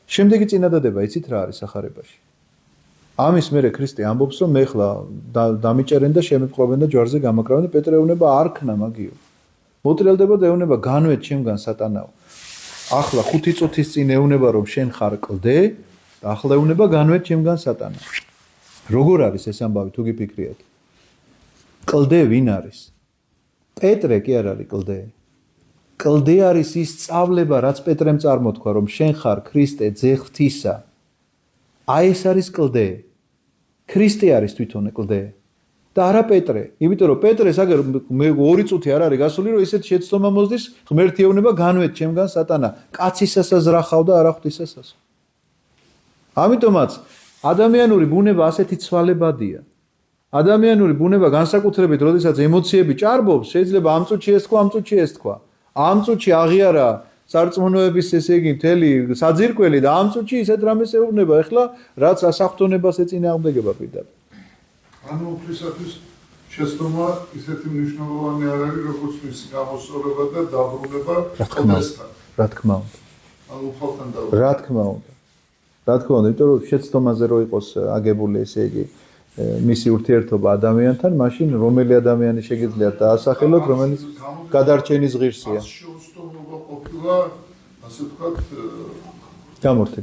შემდეგი წინადადება იცით რა არის სახარებაში? ამის მერე ქრისტე ამბობს რომ მე ხლა დამიჭერენ და შემეპყრობენ და ჯვარზე გამაკრავენ და პეტრე ეუბნება არ ქნა მაგიო. მოტრიალდება და ეუბნება განვეთ ჩემგან სატანაო. ახლა 5 წუთის წინ ეუბნება რომ შენ ხარ კლდე და ახლა ეუბნება განვეთ ჩემგან სატანა. როგორ არის ეს ამბავი თუ გიფიქრიათ? კლდე ვინ არის? პეტრე კი არ არის კლდე. კლდე არის ის სწავლება, რაც პეტრემ წარმოთქვა, რომ შენ ხარ ქრისტე ძეხვთისა. აი ეს არის კლდე. ქრისტე არის თვითონ კლდე. და არა პეტრე. იმიტომ რომ პეტრეს აგერ მე 2 წუთი არ არის გასული, რომ ისეთ შეცდომა მოსდის, ღმერთი ეუბნება განვეთ ჩემგან სატანა. კაცისასა ზრახავ და არა ღვთისასას. ამიტომაც ადამიანური ბუნება ასეთი ცვალებადია. ადამიანური ბუნება განსაკუთრებით, როდესაც ემოციები ჭარბობს, შეიძლება ამ წუთში ეს თქვა, ამ წუთში ეს თქვა. ამ წუთში აღიარა სარწმუნოების ესე იგი მთელი საძირკველი და ამ წუთში ისეთ რამეს ეუბნება, ეხლა რაც ასახტონებას ეწინააღმდეგება პირდაპირ. ანუ უფლისათვის შეცდომა ისეთი მნიშვნელოვანი არ არის, როგორც მისი გამოსწორება და დაბრუნება ყოველსთან. რა თქმა უნდა. ანუ უფალთან და რა თქმა უნდა. რა თქმა უნდა, იმიტომ რომ შეცდომაზე რო იყოს აგებული ესე იგი მისი ურთიერთობა ადამიანთან, მაშინ რომელი ადამიანი შეგიძლიათ დაასახელოთ, რომელიც გადარჩენის ღირსია. შეუცდომობა ყოფილა, ასე ვთქვათ, გამორთე.